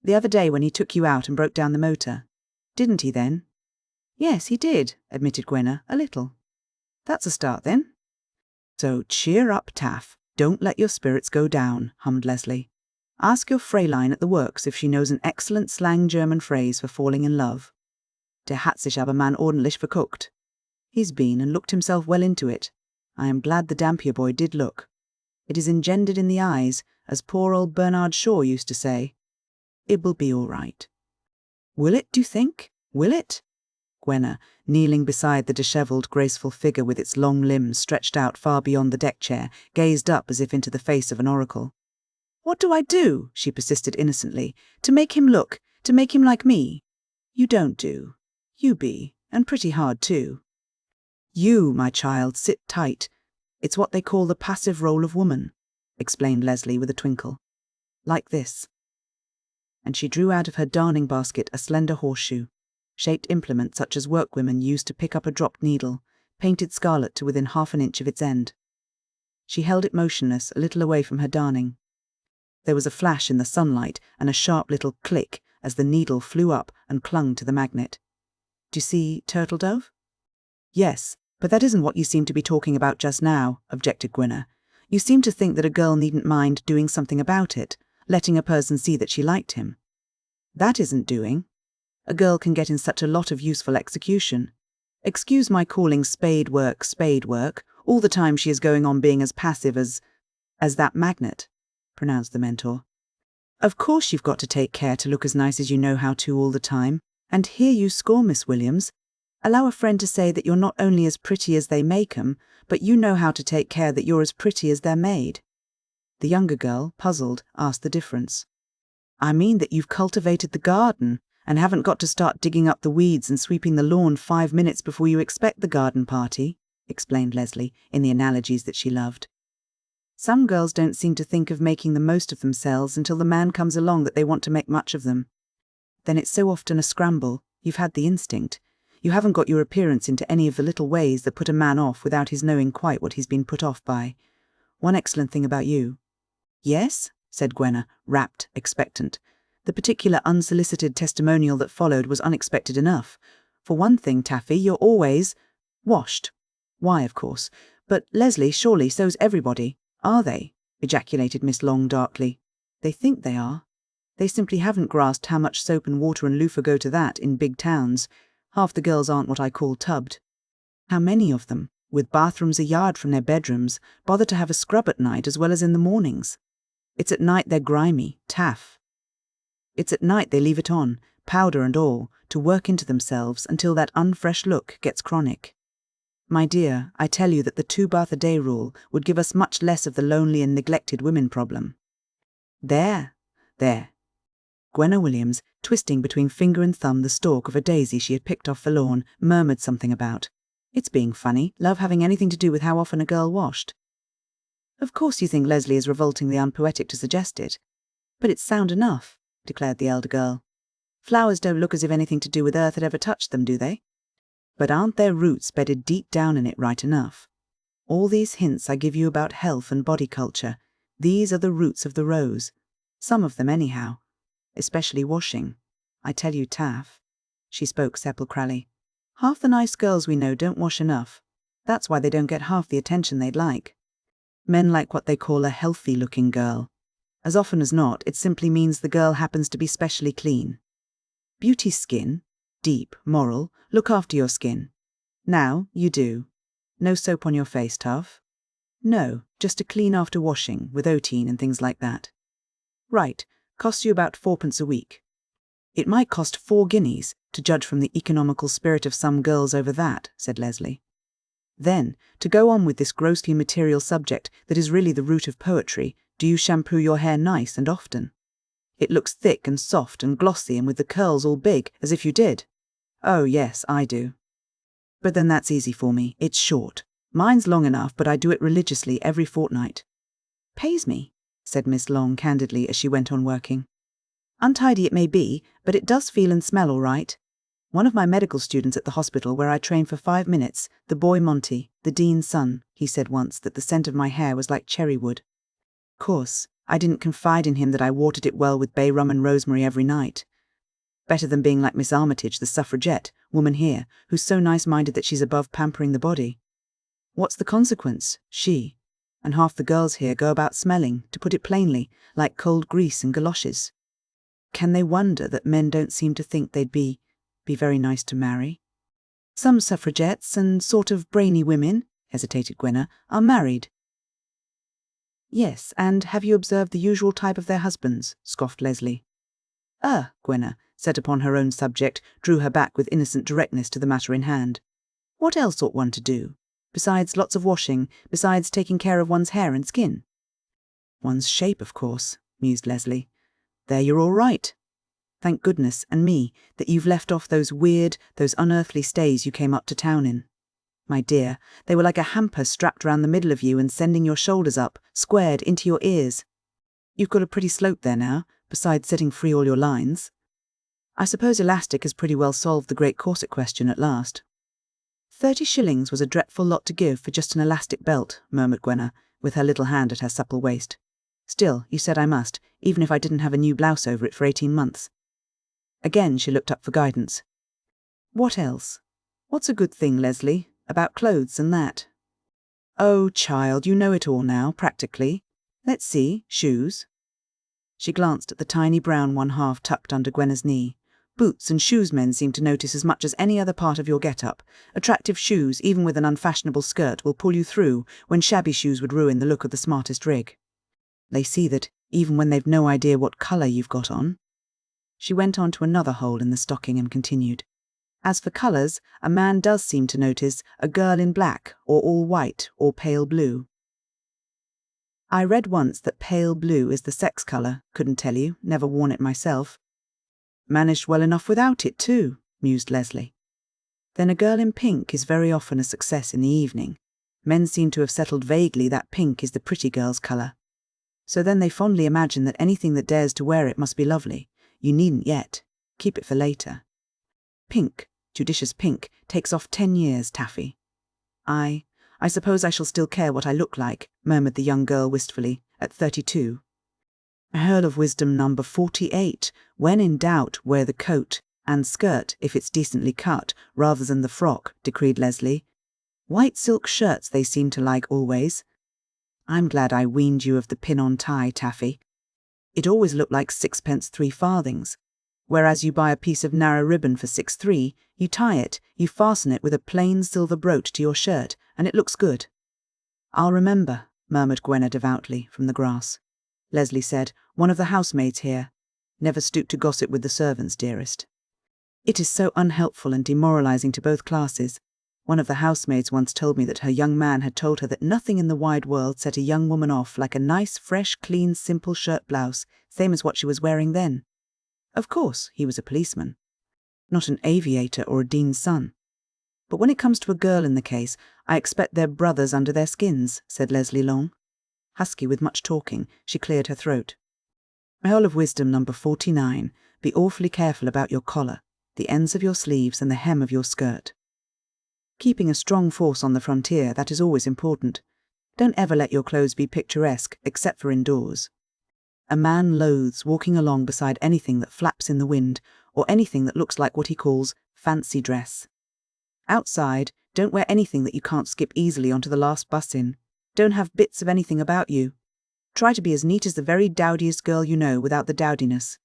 The other day when he took you out and broke down the motor. Didn't he then? Yes, he did, admitted Gwenna, a little. That's a start then. So cheer up, Taff. Don't let your spirits go down, hummed Leslie. Ask your Fraulein at the works if she knows an excellent slang German phrase for falling in love. Der hat sich aber Mann ordentlich verguckt. He's been and looked himself well into it. I am glad the Dampier boy did look. It is engendered in the eyes, as poor old Bernard Shaw used to say. It will be all right. Will it, do you think? Will it? Gwenna, kneeling beside the dishevelled, graceful figure with its long limbs stretched out far beyond the deck chair, gazed up as if into the face of an oracle. What do I do, she persisted innocently, to make him look, to make him like me? You don't do. You be, and pretty hard too. You, my child, sit tight. It's what they call the passive role of woman, explained Leslie with a twinkle. Like this. And she drew out of her darning basket a slender horseshoe, shaped implement such as workwomen used to pick up a dropped needle, painted scarlet to within half an inch of its end. She held it motionless, a little away from her darning. There was a flash in the sunlight and a sharp little click as the needle flew up and clung to the magnet. Do you see, Turtle Dove? Yes, but that isn't what you seem to be talking about just now, objected Gwenna. You seem to think that a girl needn't mind doing something about it, letting a person see that she liked him. That isn't doing. A girl can get in such a lot of useful execution. Excuse my calling spade work, all the time she is going on being as passive as that magnet, pronounced the mentor. Of course you've got to take care to look as nice as you know how to all the time, and here you score, Miss Williams. Allow a friend to say that you're not only as pretty as they make 'em, but you know how to take care that you're as pretty as they're made. The younger girl, puzzled, asked the difference. I mean that you've cultivated the garden, and haven't got to start digging up the weeds and sweeping the lawn 5 minutes before you expect the garden party, explained Leslie, in the analogies that she loved. Some girls don't seem to think of making the most of themselves until the man comes along that they want to make much of them. Then it's so often a scramble. You've had the instinct. You haven't got your appearance into any of the little ways that put a man off without his knowing quite what he's been put off by. One excellent thing about you. Yes, said Gwenna, rapt, expectant. The particular unsolicited testimonial that followed was unexpected enough. For one thing, Taffy, you're always washed. Why, of course. But, Leslie, surely so's everybody. Are they? Ejaculated Miss Long darkly. They think they are. They simply haven't grasped how much soap and water and loofah go to that in big towns. Half the girls aren't what I call tubbed. How many of them, with bathrooms a yard from their bedrooms, bother to have a scrub at night as well as in the mornings? It's at night they're grimy, taff. It's at night they leave it on, powder and all, to work into themselves until that unfresh look gets chronic. My dear, I tell you that the 2 bath a day rule would give us much less of the lonely and neglected women problem. There. Gwenna Williams, twisting between finger and thumb the stalk of a daisy she had picked off the lawn, murmured something about, "It's being funny, love having anything to do with how often a girl washed." "Of course you think Leslie is revoltingly unpoetic to suggest it. But it's sound enough," declared the elder girl. "Flowers don't look as if anything to do with earth had ever touched them, do they? But aren't their roots bedded deep down in it right enough? All these hints I give you about health and body culture, these are the roots of the rose. Some of them anyhow. Especially washing. I tell you, Taff," she spoke sepulchrally, "half the nice girls we know don't wash enough. That's why they don't get half the attention they'd like. Men like what they call a healthy-looking girl. As often as not, it simply means the girl happens to be specially clean. Beauty's skin. Deep, moral, look after your skin. Now, you do. No soap on your face, Taff? No, just a clean after washing, with Otein and things like that. Right, costs you about 4p a week. It might cost 4 guineas, to judge from the economical spirit of some girls over that," said Leslie. "Then, to go on with this grossly material subject that is really the root of poetry, do you shampoo your hair nice and often? It looks thick and soft and glossy and with the curls all big, as if you did." "Oh yes, I do. But then that's easy for me, it's short. Mine's long enough, but I do it religiously every fortnight." "Pays me," said Miss Long candidly as she went on working. "Untidy it may be, but it does feel and smell all right. One of my medical students at the hospital where I trained for 5 minutes, the boy Monty, the dean's son, he said once that the scent of my hair was like cherry wood. Course, I didn't confide in him that I watered it well with bay rum and rosemary every night. Better than being like Miss Armitage, the suffragette, woman here, who's so nice-minded that she's above pampering the body. What's the consequence? She. And half the girls here go about smelling, to put it plainly, like cold grease and galoshes. Can they wonder that men don't seem to think they'd be very nice to marry? Some suffragettes and sort of brainy women, hesitated Gwenna, are married." "Yes, and have you observed the usual type of their husbands?" scoffed Leslie. Gwenna, set upon her own subject, drew her back with innocent directness to the matter in hand. "What else ought one to do? Besides lots of washing, besides taking care of one's hair and skin?" "One's shape, of course," mused Leslie. "There you're all right. Thank goodness, and me, that you've left off those weird, those unearthly stays you came up to town in. My dear, they were like a hamper strapped round the middle of you and sending your shoulders up, squared, into your ears. You've got a pretty slope there now, besides setting free all your lines. I suppose elastic has pretty well solved the great corset question at last." 30 shillings was a dreadful lot to give for just an elastic belt, murmured Gwenna, with her little hand at her supple waist. "Still, you said I must, even if I didn't have a new blouse over it for 18 months. Again she looked up for guidance. "What else? What's a good thing, Leslie, about clothes and that?" "Oh, child, you know it all now, practically. Let's see, shoes." She glanced at the tiny brown one half tucked under Gwenna's knee. "Boots and shoes men seem to notice as much as any other part of your get-up. Attractive shoes, even with an unfashionable skirt, will pull you through, when shabby shoes would ruin the look of the smartest rig. They see that, even when they've no idea what colour you've got on." She went on to another hole in the stocking and continued. "As for colours, a man does seem to notice a girl in black, or all white, or pale blue. I read once that pale blue is the sex colour, couldn't tell you, never worn it myself." "Managed well enough without it, too," mused Leslie. "Then a girl in pink is very often a success in the evening. Men seem to have settled vaguely that pink is the pretty girl's colour. So then they fondly imagine that anything that dares to wear it must be lovely. You needn't yet. Keep it for later. Pink, judicious pink, takes off 10 years, Taffy." I suppose I shall still care what I look like," murmured the young girl wistfully, "at 32. "A Earl of Wisdom number 48. When in doubt, wear the coat, and skirt, if it's decently cut, rather than the frock," decreed Leslie. "White silk shirts they seem to like always. I'm glad I weaned you of the pin-on tie, Taffy. It always looked like 6p 3 farthings. Whereas you buy a piece of narrow ribbon for 6.3, you tie it, you fasten it with a plain silver brooch to your shirt, and it looks good." "I'll remember," murmured Gwenna devoutly, from the grass. Leslie said, "One of the housemaids here. Never stoop to gossip with the servants, dearest. It is so unhelpful and demoralizing to both classes. One of the housemaids once told me that her young man had told her that nothing in the wide world set a young woman off like a nice, fresh, clean, simple shirt blouse, same as what she was wearing then. Of course, he was a policeman, not an aviator or a dean's son. But when it comes to a girl in the case, I expect they're brothers under their skins, said Leslie Long. Husky with much talking, she cleared her throat. Earl of Wisdom number 49, be awfully careful about your collar, the ends of your sleeves and the hem of your skirt. Keeping a strong force on the frontier, that is always important. Don't ever let your clothes be picturesque, except for indoors. A man loathes walking along beside anything that flaps in the wind, or anything that looks like what he calls fancy dress. Outside, don't wear anything that you can't skip easily onto the last bus in. Don't have bits of anything about you. Try to be as neat as the very dowdiest girl you know without the dowdiness.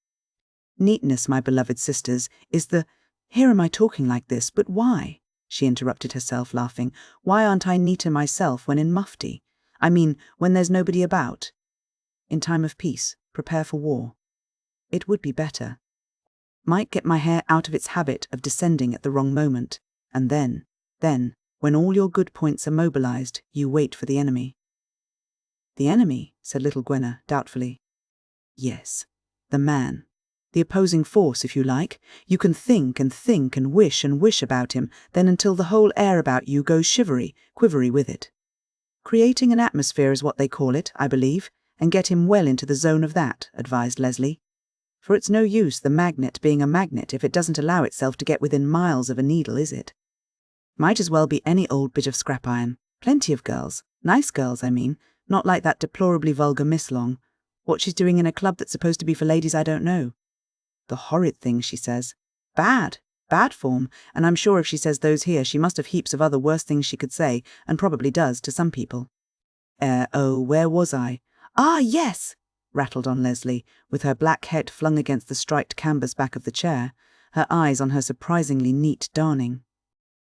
Neatness, my beloved sisters, is the— Here am I talking like this, but why? She interrupted herself, laughing. Why aren't I neater myself when in mufti? I mean, when there's nobody about. In time of peace, prepare for war. It would be better. Might get my hair out of its habit of descending at the wrong moment, and then, when all your good points are mobilized, you wait for the enemy. The enemy, said little Gwenna, doubtfully. Yes, the man. The opposing force, if you like. You can think and wish about him, then until the whole air about you goes shivery, quivery with it. Creating an atmosphere is what they call it, I believe, and get him well into the zone of that, advised Leslie. For it's no use the magnet being a magnet if it doesn't allow itself to get within miles of a needle, is it? Might as well be any old bit of scrap iron. Plenty of girls. Nice girls, I mean. Not like that deplorably vulgar Miss Long. What she's doing in a club that's supposed to be for ladies I don't know. The horrid thing she says. Bad form, and I'm sure if she says those here she must have heaps of other worse things she could say, and probably does to some people. Where was I? Ah, yes, rattled on Leslie, with her black head flung against the striped canvas back of the chair, her eyes on her surprisingly neat darning.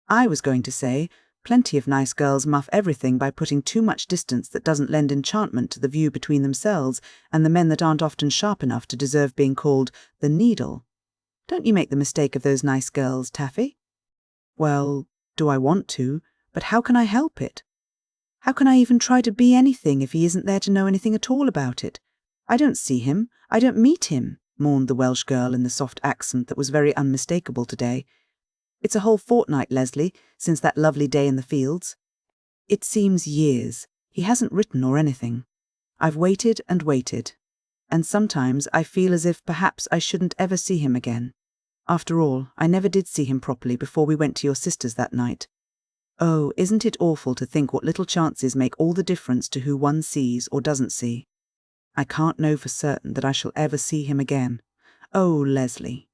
I was going to say, plenty of nice girls muff everything by putting too much distance that doesn't lend enchantment to the view between themselves and the men that aren't often sharp enough to deserve being called the needle. Don't you make the mistake of those nice girls, Taffy? Well, do I want to, but how can I help it? How can I even try to be anything if he isn't there to know anything at all about it? I don't see him, I don't meet him, mourned the Welsh girl in the soft accent that was very unmistakable today. It's a whole fortnight, Leslie, since that lovely day in the fields. It seems years. He hasn't written or anything. I've waited and waited. And sometimes I feel as if perhaps I shouldn't ever see him again. After all, I never did see him properly before we went to your sister's that night. Oh, isn't it awful to think what little chances make all the difference to who one sees or doesn't see? I can't know for certain that I shall ever see him again. Oh, Leslie.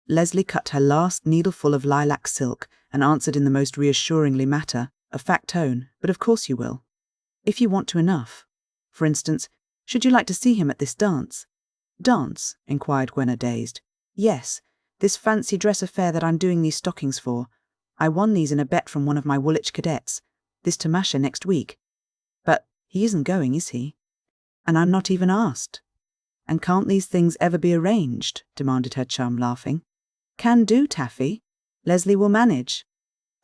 Leslie cut her last needleful of lilac silk and answered in the most reassuringly matter-of-fact tone, but of course you will. If you want to enough. For instance, should you like to see him at this dance? Dance? Inquired Gwenna, dazed. Yes, this fancy dress affair that I'm doing these stockings for. I won these in a bet from one of my Woolwich cadets. This Tamasha next week. But he isn't going, is he? And I'm not even asked. And can't these things ever be arranged? Demanded her chum, laughing. Can do, Taffy. Leslie will manage.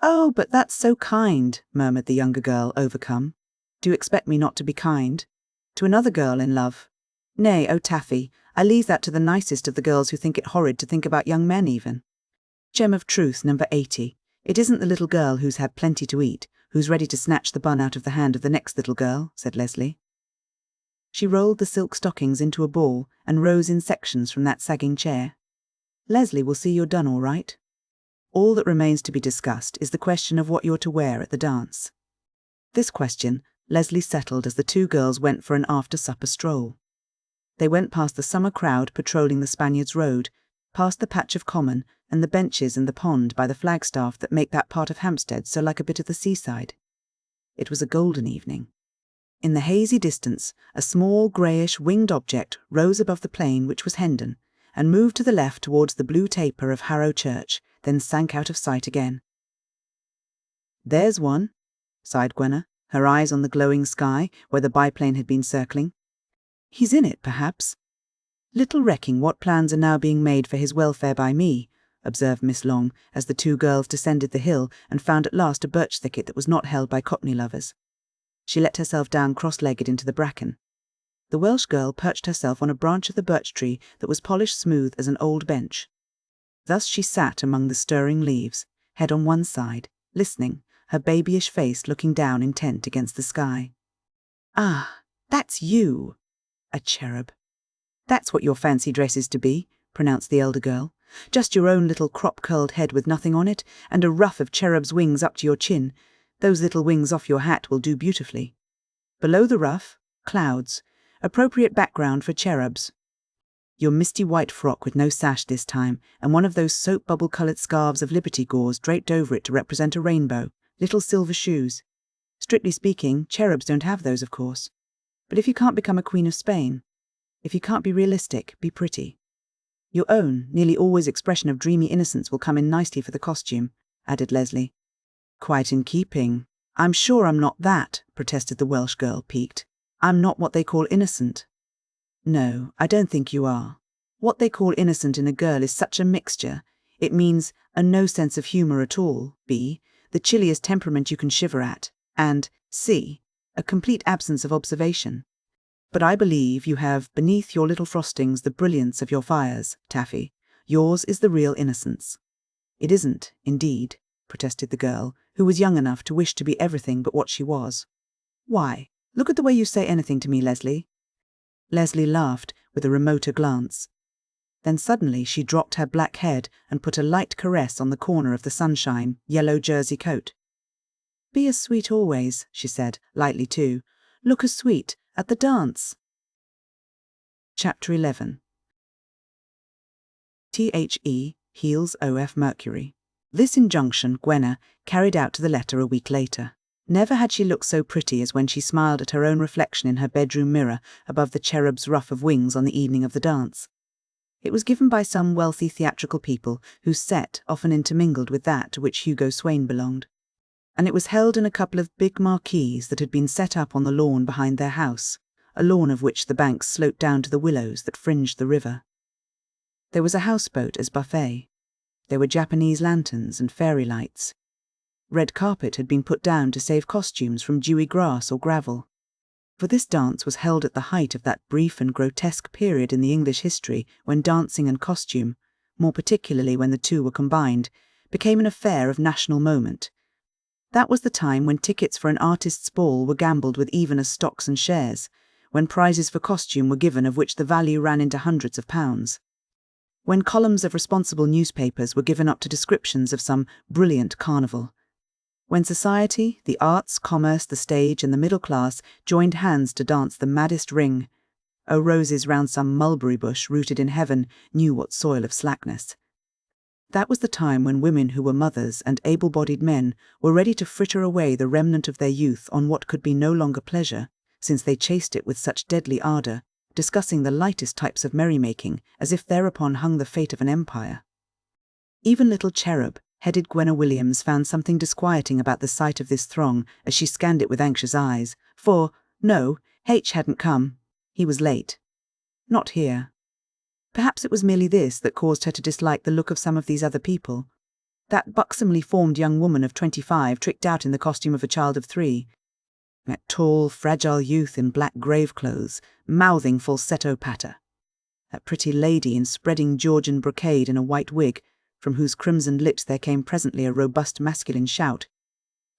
Oh, but that's so kind, murmured the younger girl, overcome. Do you expect me not to be kind? To another girl in love? Nay, oh Taffy, I leave that to the nicest of the girls who think it horrid to think about young men even. Gem of truth, number 80. It isn't the little girl who's had plenty to eat, who's ready to snatch the bun out of the hand of the next little girl, said Leslie. She rolled the silk stockings into a ball and rose in sections from that sagging chair. Leslie will see you're done all right. All that remains to be discussed is the question of what you're to wear at the dance. This question Leslie settled as the two girls went for an after-supper stroll. They went past the summer crowd patrolling the Spaniards' Road, past the patch of common and the benches and the pond by the flagstaff that make that part of Hampstead so like a bit of the seaside. It was a golden evening. In the hazy distance, a small greyish winged object rose above the plain which was Hendon, and moved to the left towards the blue taper of Harrow Church, then sank out of sight again. There's one, sighed Gwenna, her eyes on the glowing sky where the biplane had been circling. He's in it, perhaps. Little recking what plans are now being made for his welfare by me, observed Miss Long, as the two girls descended the hill and found at last a birch thicket that was not held by Cockney lovers. She let herself down cross-legged into the bracken. The Welsh girl perched herself on a branch of the birch tree that was polished smooth as an old bench. Thus she sat among the stirring leaves, head on one side, listening, her babyish face looking down intent against the sky. "Ah, that's you, a cherub. That's what your fancy dress is to be," pronounced the elder girl. "Just your own little crop-curled head with nothing on it, and a ruff of cherub's wings up to your chin. Those little wings off your hat will do beautifully. Below the ruff, clouds, appropriate background for cherubs. Your misty white frock with no sash this time, and one of those soap bubble-coloured scarves of Liberty gauze draped over it to represent a rainbow, little silver shoes. Strictly speaking, cherubs don't have those, of course. But if you can't become a Queen of Spain, if you can't be realistic, be pretty. Your own, nearly always expression of dreamy innocence will come in nicely for the costume," added Leslie. "Quite in keeping. I'm sure I'm not that," protested the Welsh girl, piqued. "I'm not what they call innocent." "No, I don't think you are. What they call innocent in a girl is such a mixture. It means a no sense of humour at all, B, the chilliest temperament you can shiver at, and C, a complete absence of observation. But I believe you have beneath your little frostings the brilliance of your fires, Taffy. Yours is the real innocence." "It isn't, indeed," protested the girl, who was young enough to wish to be everything but what she was. "Why, look at the way you say anything to me, Leslie." Leslie laughed with a remoter glance. Then suddenly she dropped her black head and put a light caress on the corner of the sunshine, yellow jersey coat. "Be as sweet always," she said, lightly too. "Look as sweet at the dance." Chapter 11. The Heels O.F. Mercury. This injunction Gwenna carried out to the letter a week later. Never had she looked so pretty as when she smiled at her own reflection in her bedroom mirror above the cherub's ruff of wings on the evening of the dance. It was given by some wealthy theatrical people whose set often intermingled with that to which Hugo Swain belonged. And it was held in a couple of big marquees that had been set up on the lawn behind their house, a lawn of which the banks sloped down to the willows that fringed the river. There was a houseboat as buffet. There were Japanese lanterns and fairy lights. Red carpet had been put down to save costumes from dewy grass or gravel. For this dance was held at the height of that brief and grotesque period in the English history when dancing and costume, more particularly when the two were combined, became an affair of national moment. That was the time when tickets for an artist's ball were gambled with even as stocks and shares, when prizes for costume were given of which the value ran into hundreds of pounds. When columns of responsible newspapers were given up to descriptions of some brilliant carnival. When society, the arts, commerce, the stage, and the middle class joined hands to dance the maddest ring. Oh, roses round some mulberry bush rooted in heaven knew what soil of slackness. That was the time when women who were mothers and able-bodied men were ready to fritter away the remnant of their youth on what could be no longer pleasure, since they chased it with such deadly ardour, discussing the lightest types of merrymaking as if thereupon hung the fate of an empire. Even little cherub, headed Gwenna Williams found something disquieting about the sight of this throng as she scanned it with anxious eyes, for, no, H hadn't come. He was late. Not here. Perhaps it was merely this that caused her to dislike the look of some of these other people. That buxomly formed young woman of 25 tricked out in the costume of a child of 3. That tall, fragile youth in black grave clothes, mouthing falsetto patter. That pretty lady in spreading Georgian brocade in a white wig, from whose crimsoned lips there came presently a robust masculine shout.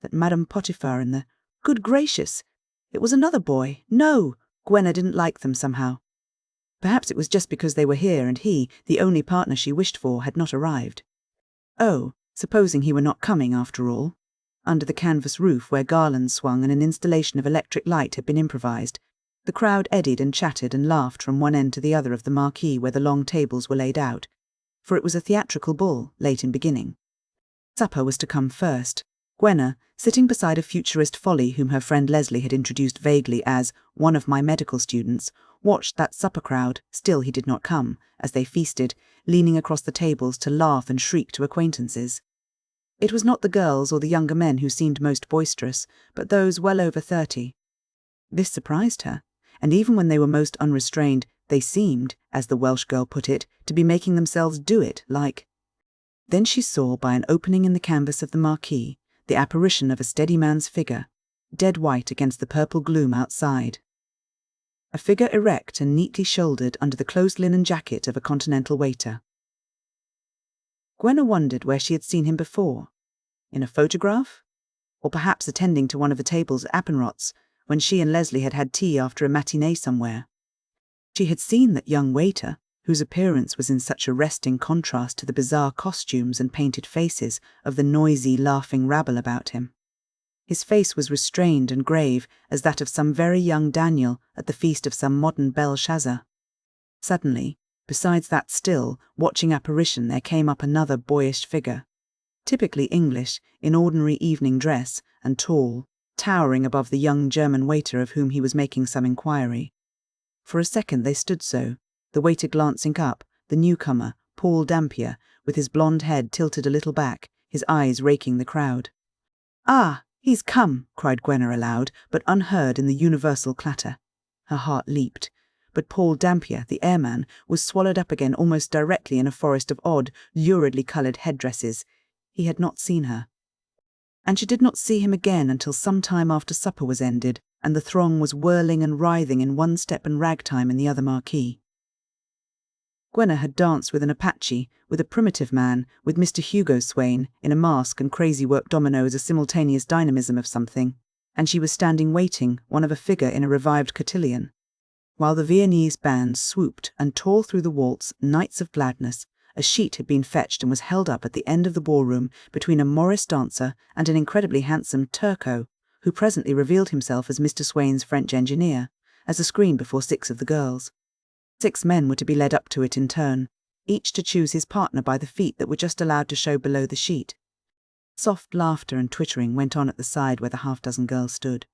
That Madame Potiphar in the, good gracious! It was another boy. No! Gwenna didn't like them somehow. Perhaps it was just because they were here and he, the only partner she wished for, had not arrived. Oh, supposing he were not coming after all. Under the canvas roof where garlands swung and an installation of electric light had been improvised, the crowd eddied and chattered and laughed from one end to the other of the marquee where the long tables were laid out, for it was a theatrical ball, late in beginning. Supper was to come first. Gwenna, sitting beside a futurist Folly whom her friend Leslie had introduced vaguely as one of my medical students, watched that supper crowd, still he did not come, as they feasted, leaning across the tables to laugh and shriek to acquaintances. It was not the girls or the younger men who seemed most boisterous, but those well over 30. This surprised her, and even when they were most unrestrained, they seemed, as the Welsh girl put it, to be making themselves do it, like. Then she saw by an opening in the canvas of the marquee the apparition of a steady man's figure, dead white against the purple gloom outside. A figure erect and neatly shouldered under the closed linen jacket of a continental waiter. Gwenna wondered where she had seen him before. In a photograph? Or perhaps attending to one of the tables at Appinrot's, when she and Leslie had had tea after a matinee somewhere. She had seen that young waiter, whose appearance was in such arresting contrast to the bizarre costumes and painted faces of the noisy, laughing rabble about him. His face was restrained and grave as that of some very young Daniel at the feast of some modern Belshazzar. Suddenly, besides that still, watching apparition, there came up another boyish figure, typically English, in ordinary evening dress, and tall, towering above the young German waiter of whom he was making some inquiry. For a second they stood so, the waiter glancing up, the newcomer, Paul Dampier, with his blonde head tilted a little back, his eyes raking the crowd. "Ah, he's come," cried Gwenna aloud, but unheard in the universal clatter. Her heart leaped. But Paul Dampier, the airman, was swallowed up again almost directly in a forest of odd, luridly coloured headdresses. He had not seen her. And she did not see him again until some time after supper was ended, and the throng was whirling and writhing in one step and ragtime in the other marquee. Gwenna had danced with an Apache, with a primitive man, with Mr. Hugo Swain, in a mask and crazy work domino as a simultaneous dynamism of something, and she was standing waiting, one of a figure in a revived cotillion, while the Viennese band swooped and tore through the waltz Nights of Gladness. A sheet had been fetched and was held up at the end of the ballroom between a Morris dancer and an incredibly handsome Turco, who presently revealed himself as Mr. Swain's French engineer, as a screen before 6 of the girls. 6 men were to be led up to it in turn, each to choose his partner by the feet that were just allowed to show below the sheet. Soft laughter and twittering went on at the side where the half-dozen girls stood.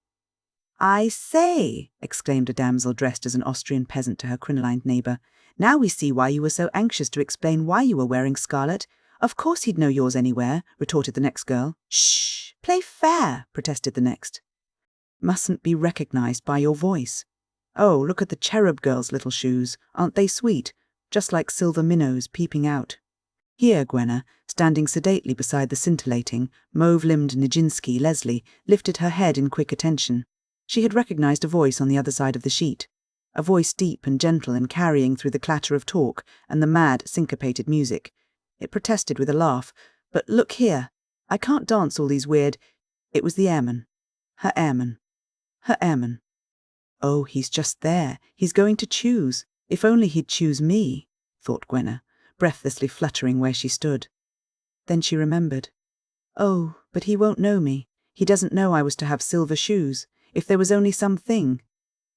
"I say," exclaimed a damsel dressed as an Austrian peasant to her crinolined neighbour, "now we see why you were so anxious to explain why you were wearing scarlet. Of course he'd know yours anywhere," retorted the next girl. "Shh, play fair," protested the next. "Mustn't be recognised by your voice. Oh, look at the cherub girl's little shoes. Aren't they sweet? Just like silver minnows peeping out." Here Gwenna, standing sedately beside the scintillating, mauve-limbed Nijinsky Leslie, lifted her head in quick attention. She had recognised a voice on the other side of the sheet, a voice deep and gentle and carrying through the clatter of talk and the mad, syncopated music. It protested with a laugh, "But look here, I can't dance all these weird—" It was the airman. Her airman. Her airman. "Oh, he's just there. He's going to choose. If only he'd choose me," thought Gwenna, breathlessly fluttering where she stood. Then she remembered. "Oh, but he won't know me. He doesn't know I was to have silver shoes. If there was only something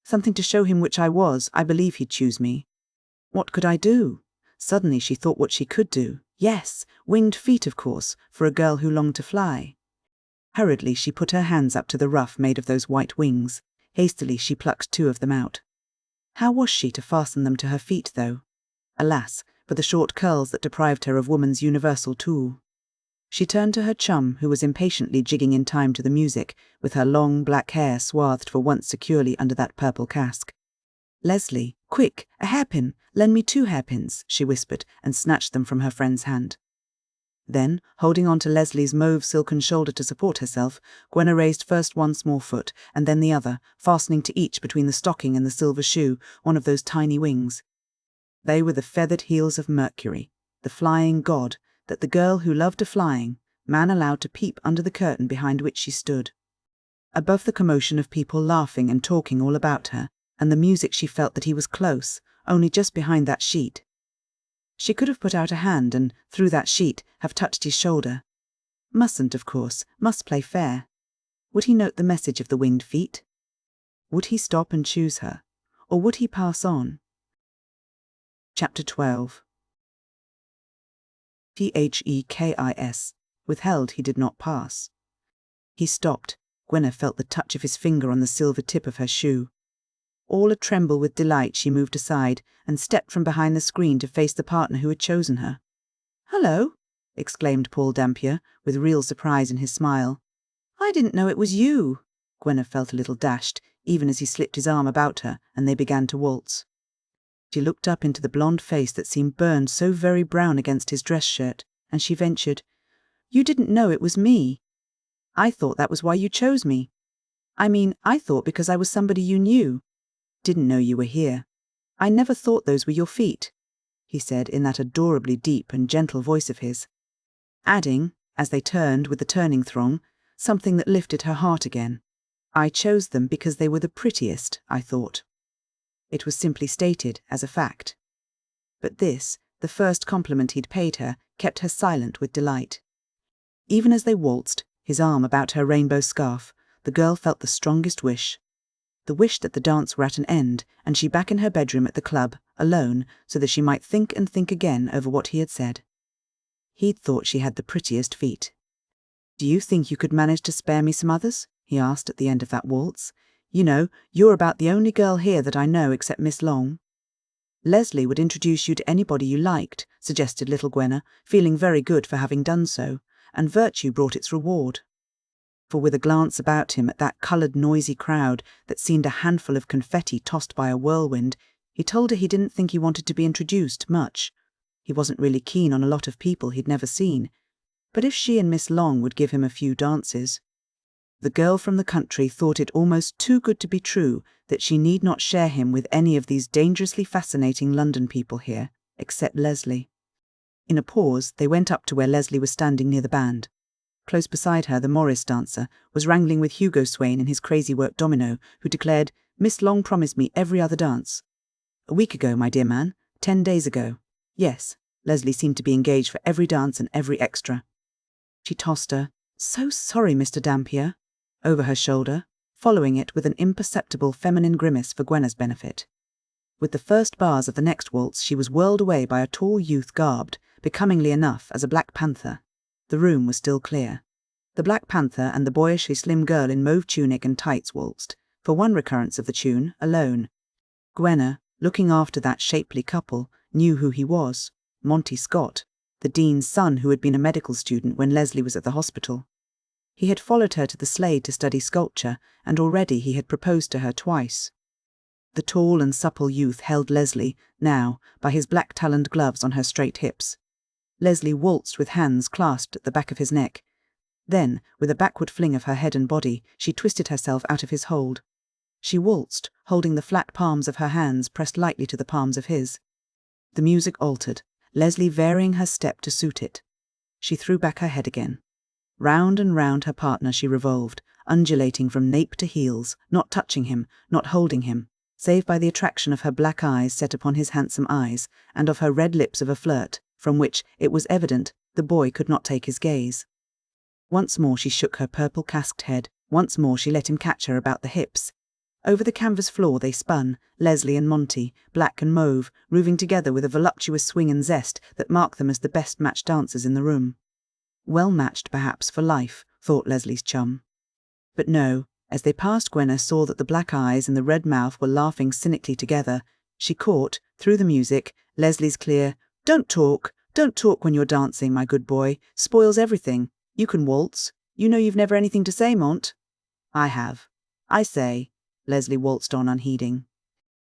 to show him which I was, I believe he'd choose me. What could I do?" Suddenly she thought what she could do. Yes, winged feet, of course, for a girl who longed to fly. Hurriedly she put her hands up to the ruff made of those white wings. Hastily she plucked 2 of them out. How was she to fasten them to her feet, though? Alas, for the short curls that deprived her of woman's universal tool. She turned to her chum, who was impatiently jigging in time to the music, with her long black hair swathed for once securely under that purple casque. "Leslie, quick, a hairpin, lend me 2 hairpins," she whispered, and snatched them from her friend's hand. Then, holding on to Leslie's mauve silken shoulder to support herself, Gwenna raised first one small foot, and then the other, fastening to each between the stocking and the silver shoe one of those tiny wings. They were the feathered heels of Mercury, the flying god, that the girl who loved a flying, man allowed to peep under the curtain behind which she stood. Above the commotion of people laughing and talking all about her, and the music she felt that he was close, only just behind that sheet. She could have put out a hand and, through that sheet, have touched his shoulder. Mustn't, of course, must play fair. Would he note the message of the winged feet? Would he stop and choose her? Or would he pass on? Chapter 12. Thekis. Withheld he did not pass. He stopped. Gwenna felt the touch of his finger on the silver tip of her shoe. All a-tremble with delight, she moved aside and stepped from behind the screen to face the partner who had chosen her. "Hello," exclaimed Paul Dampier, with real surprise in his smile. "I didn't know it was you." Gwenna felt a little dashed, even as he slipped his arm about her and they began to waltz. She looked up into the blonde face that seemed burned so very brown against his dress shirt, and she ventured, "You didn't know it was me. I thought that was why you chose me. I mean, I thought because I was somebody you knew. Didn't know you were here. I never thought those were your feet," he said in that adorably deep and gentle voice of his, adding, as they turned with the turning throng, something that lifted her heart again. "I chose them because they were the prettiest, I thought." It was simply stated as a fact. But this, the first compliment he'd paid her, kept her silent with delight. Even as they waltzed, his arm about her rainbow scarf, the girl felt the strongest wish. The wish that the dance were at an end, and she back in her bedroom at the club, alone, so that she might think and think again over what he had said. He'd thought she had the prettiest feet. "Do you think you could manage to spare me some others?" he asked at the end of that waltz. "You know, you're about the only girl here that I know except Miss Long." "Leslie would introduce you to anybody you liked," suggested little Gwenna, feeling very good for having done so, and virtue brought its reward. For with a glance about him at that coloured noisy crowd that seemed a handful of confetti tossed by a whirlwind, he told her he didn't think he wanted to be introduced much. He wasn't really keen on a lot of people he'd never seen, but if she and Miss Long would give him a few dances. The girl from the country thought it almost too good to be true that she need not share him with any of these dangerously fascinating London people here, except Leslie. In a pause, they went up to where Leslie was standing near the band. Close beside her, the Morris dancer was wrangling with Hugo Swain in his crazy work domino, who declared, "Miss Long promised me every other dance." "A week ago, my dear man. 10 days ago. Yes." Leslie seemed to be engaged for every dance and every extra. She tossed her, "So sorry, Mr. Dampier," over her shoulder, following it with an imperceptible feminine grimace for Gwenna's benefit. With the first bars of the next waltz she was whirled away by a tall youth garbed, becomingly enough, as a Black Panther. The room was still clear. The Black Panther and the boyishly slim girl in mauve tunic and tights waltzed, for one recurrence of the tune, alone. Gwenna, looking after that shapely couple, knew who he was, Monty Scott, the dean's son who had been a medical student when Leslie was at the hospital. He had followed her to the Slade to study sculpture, and already he had proposed to her twice. The tall and supple youth held Leslie, now, by his black-taloned gloves on her straight hips. Leslie waltzed with hands clasped at the back of his neck. Then, with a backward fling of her head and body, she twisted herself out of his hold. She waltzed, holding the flat palms of her hands pressed lightly to the palms of his. The music altered, Leslie varying her step to suit it. She threw back her head again. Round and round her partner she revolved, undulating from nape to heels, not touching him, not holding him, save by the attraction of her black eyes set upon his handsome eyes, and of her red lips of a flirt, from which, it was evident, the boy could not take his gaze. Once more she shook her purple-casqued head, once more she let him catch her about the hips. Over the canvas floor they spun, Leslie and Monty, black and mauve, moving together with a voluptuous swing and zest that marked them as the best matched dancers in the room. Well matched, perhaps, for life, thought Leslie's chum. But no, as they passed Gwenna saw that the black eyes and the red mouth were laughing cynically together, she caught, through the music, Leslie's clear, don't talk when you're dancing, my good boy, spoils everything. You can waltz. You know you've never anything to say, Mont." "I have. I say," Leslie waltzed on unheeding.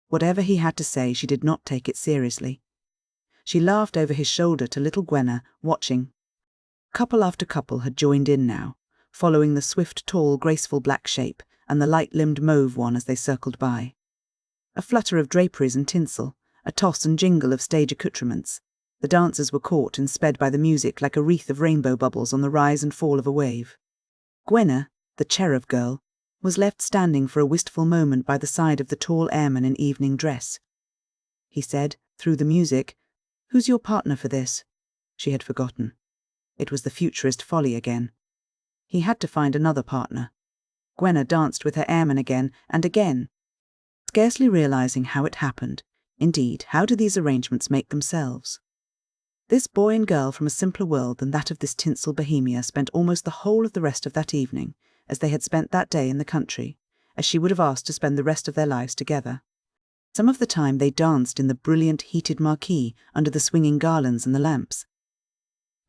Whatever he had to say, she did not take it seriously. She laughed over his shoulder to little Gwenna, watching. Couple after couple had joined in now, following the swift, tall, graceful black shape, and the light-limbed mauve one as they circled by. A flutter of draperies and tinsel, a toss and jingle of stage accoutrements. The dancers were caught and sped by the music like a wreath of rainbow bubbles on the rise and fall of a wave. Gwenna, the cherub girl, was left standing for a wistful moment by the side of the tall airman in evening dress. He said, through the music, "Who's your partner for this?" She had forgotten. It was the futurist folly again. He had to find another partner. Gwenna danced with her airman again and again, scarcely realizing how it happened. Indeed, how do these arrangements make themselves? This boy and girl from a simpler world than that of this tinsel bohemia spent almost the whole of the rest of that evening, as they had spent that day in the country, as she would have asked to spend the rest of their lives together. Some of the time they danced in the brilliant heated marquee under the swinging garlands and the lamps.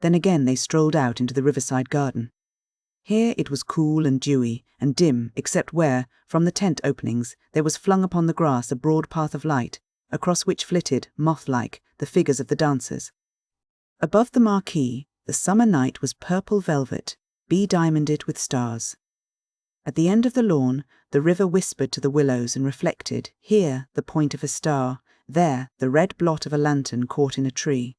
Then again they strolled out into the riverside garden. Here it was cool and dewy and dim, except where, from the tent openings, there was flung upon the grass a broad path of light, across which flitted, moth-like, the figures of the dancers. Above the marquee, the summer night was purple velvet, be-diamonded with stars. At the end of the lawn, the river whispered to the willows and reflected, here the point of a star, there the red blot of a lantern caught in a tree.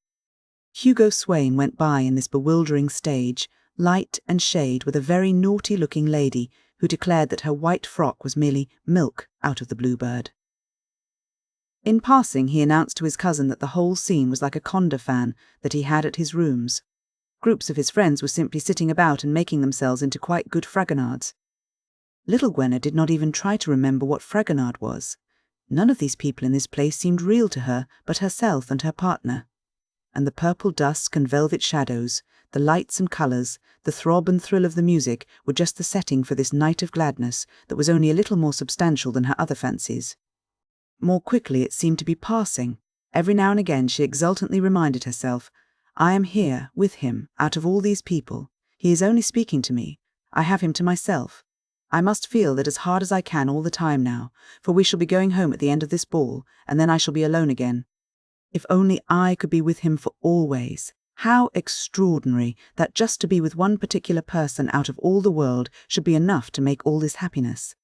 Hugo Swain went by in this bewildering stage, light and shade, with a very naughty-looking lady who declared that her white frock was merely milk out of the bluebird. In passing, he announced to his cousin that the whole scene was like a Conda fan that he had at his rooms. Groups of his friends were simply sitting about and making themselves into quite good fragonards. Little Gwenna did not even try to remember what fragonard was. None of these people in this place seemed real to her but herself and her partner. And the purple dusk and velvet shadows, the lights and colours, the throb and thrill of the music were just the setting for this night of gladness that was only a little more substantial than her other fancies. More quickly it seemed to be passing. Every now and again she exultantly reminded herself, I am here, with him, out of all these people. He is only speaking to me. I have him to myself. I must feel that as hard as I can all the time now, for we shall be going home at the end of this ball, and then I shall be alone again. If only I could be with him for always. How extraordinary that just to be with one particular person out of all the world should be enough to make all this happiness.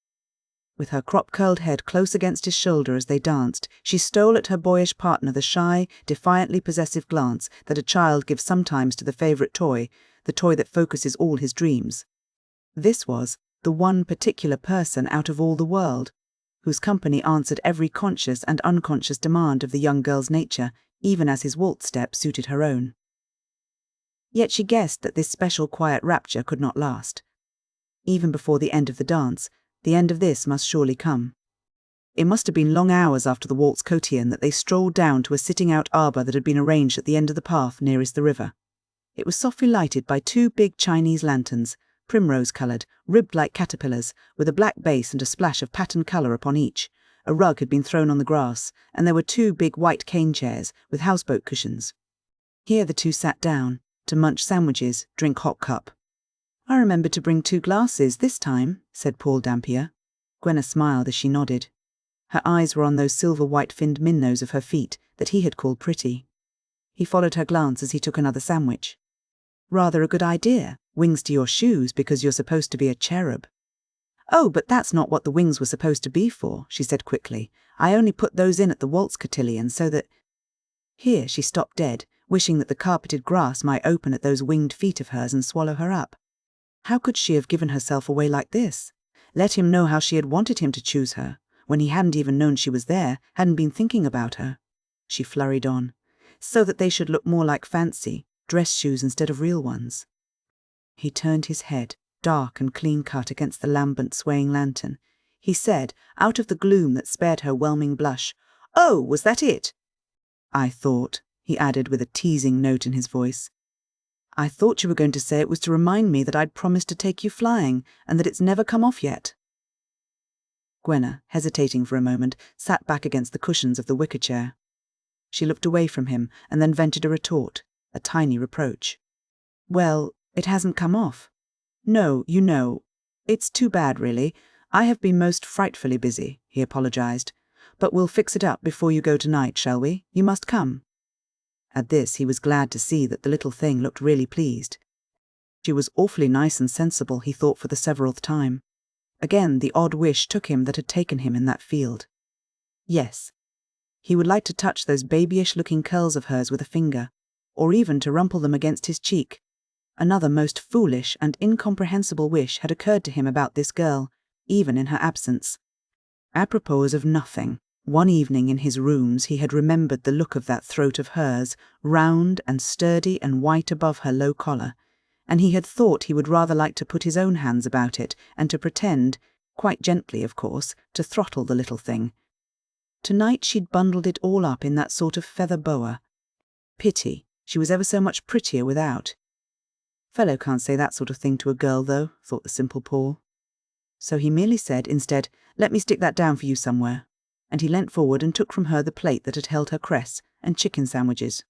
With her crop-curled head close against his shoulder as they danced, she stole at her boyish partner the shy, defiantly possessive glance that a child gives sometimes to the favourite toy, the toy that focuses all his dreams. This was the one particular person out of all the world, whose company answered every conscious and unconscious demand of the young girl's nature, even as his waltz step suited her own. Yet she guessed that this special quiet rapture could not last. Even before the end of the dance, the end of this must surely come. It must have been long hours after the waltz cotillion that they strolled down to a sitting-out arbour that had been arranged at the end of the path nearest the river. It was softly lighted by two big Chinese lanterns, primrose-coloured, ribbed like caterpillars, with a black base and a splash of patterned colour upon each. A rug had been thrown on the grass, and there were two big white cane chairs with houseboat cushions. Here the two sat down, to munch sandwiches, drink hot cup. I remembered to bring 2 glasses this time, said Paul Dampier. Gwenna smiled as she nodded. Her eyes were on those silver-white finned minnows of her feet that he had called pretty. He followed her glance as he took another sandwich. Rather a good idea, wings to your shoes because you're supposed to be a cherub. Oh, but that's not what the wings were supposed to be for, she said quickly. I only put those in at the waltz cotillion so that... Here she stopped dead, wishing that the carpeted grass might open at those winged feet of hers and swallow her up. How could she have given herself away like this? Let him know how she had wanted him to choose her, when he hadn't even known she was there, hadn't been thinking about her. She flurried on, so that they should look more like fancy, dress shoes instead of real ones. He turned his head, dark and clean-cut against the lambent swaying lantern. He said, out of the gloom that spared her whelming blush, "Oh, was that it?" "I thought," he added with a teasing note in his voice, "I thought you were going to say it was to remind me that I'd promised to take you flying, and that it's never come off yet." Gwenna, hesitating for a moment, sat back against the cushions of the wicker chair. She looked away from him and then ventured a retort, a tiny reproach. "Well, it hasn't come off. No, you know. It's too bad, really. I have been most frightfully busy," he apologized. "But we'll fix it up before you go tonight, shall we? You must come." At this he was glad to see that the little thing looked really pleased. She was awfully nice and sensible, he thought for the severanth time. Again the odd wish took him that had taken him in that field. Yes, he would like to touch those babyish-looking curls of hers with a finger, or even to rumple them against his cheek. Another most foolish and incomprehensible wish had occurred to him about this girl, even in her absence. Apropos of nothing, one evening in his rooms he had remembered the look of that throat of hers, round and sturdy and white above her low collar, and he had thought he would rather like to put his own hands about it and to pretend, quite gently of course, to throttle the little thing. Tonight she'd bundled it all up in that sort of feather boa. Pity, she was ever so much prettier without. Fellow can't say that sort of thing to a girl, though, thought the simple Paul. So he merely said, instead, "Let me stick that down for you somewhere," and he leant forward and took from her the plate that had held her cress and chicken sandwiches.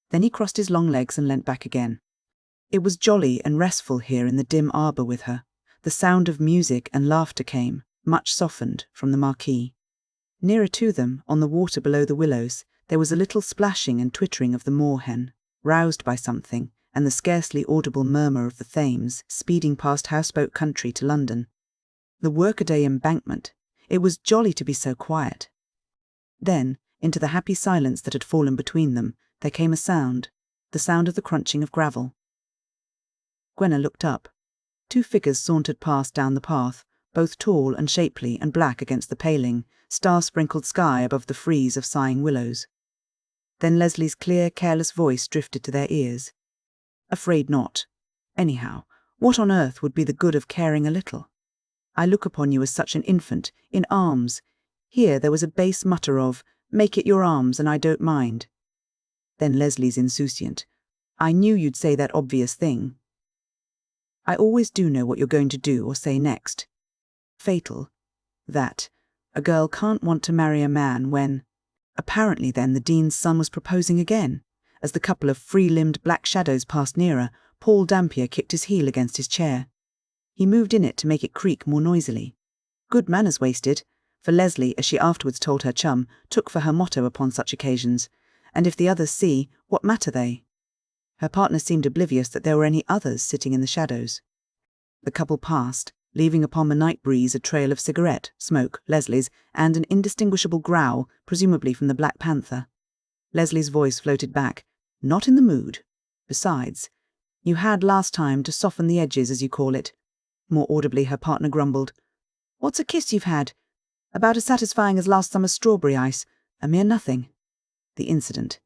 Then he crossed his long legs and leant back again. It was jolly and restful here in the dim arbour with her. The sound of music and laughter came, much softened, from the marquee. Nearer to them, on the water below the willows, there was a little splashing and twittering of the moorhen, roused by something, and the scarcely audible murmur of the Thames speeding past houseboat country to London. The workaday embankment. It was jolly to be so quiet. Then, into the happy silence that had fallen between them, there came a sound, the sound of the crunching of gravel. Gwenna looked up. 2 figures sauntered past down the path, both tall and shapely and black against the paling, star-sprinkled sky above the frieze of sighing willows. Then Leslie's clear, careless voice drifted to their ears. "Afraid not. Anyhow, what on earth would be the good of caring a little? I look upon you as such an infant, in arms." Here there was a bass mutter of, "Make it your arms and I don't mind." Then Leslie's insouciant, "I knew you'd say that obvious thing." "I always do know what you're going to do or say next. Fatal. That. A girl can't want to marry a man when—" Apparently then the Dean's son was proposing again. As the couple of free-limbed black shadows passed nearer, Paul Dampier kicked his heel against his chair. He moved in it to make it creak more noisily. Good manners wasted, for Leslie, as she afterwards told her chum, took for her motto upon such occasions, "And if the others see, what matter they?" Her partner seemed oblivious that there were any others sitting in the shadows. The couple passed, leaving upon the night breeze a trail of cigarette, smoke, Leslie's, and an indistinguishable growl, presumably from the Black Panther. Leslie's voice floated back, "Not in the mood. Besides, you had last time to soften the edges, as you call it." More audibly her partner grumbled, "What's a kiss you've had? About as satisfying as last summer's strawberry ice. A mere nothing." The incident.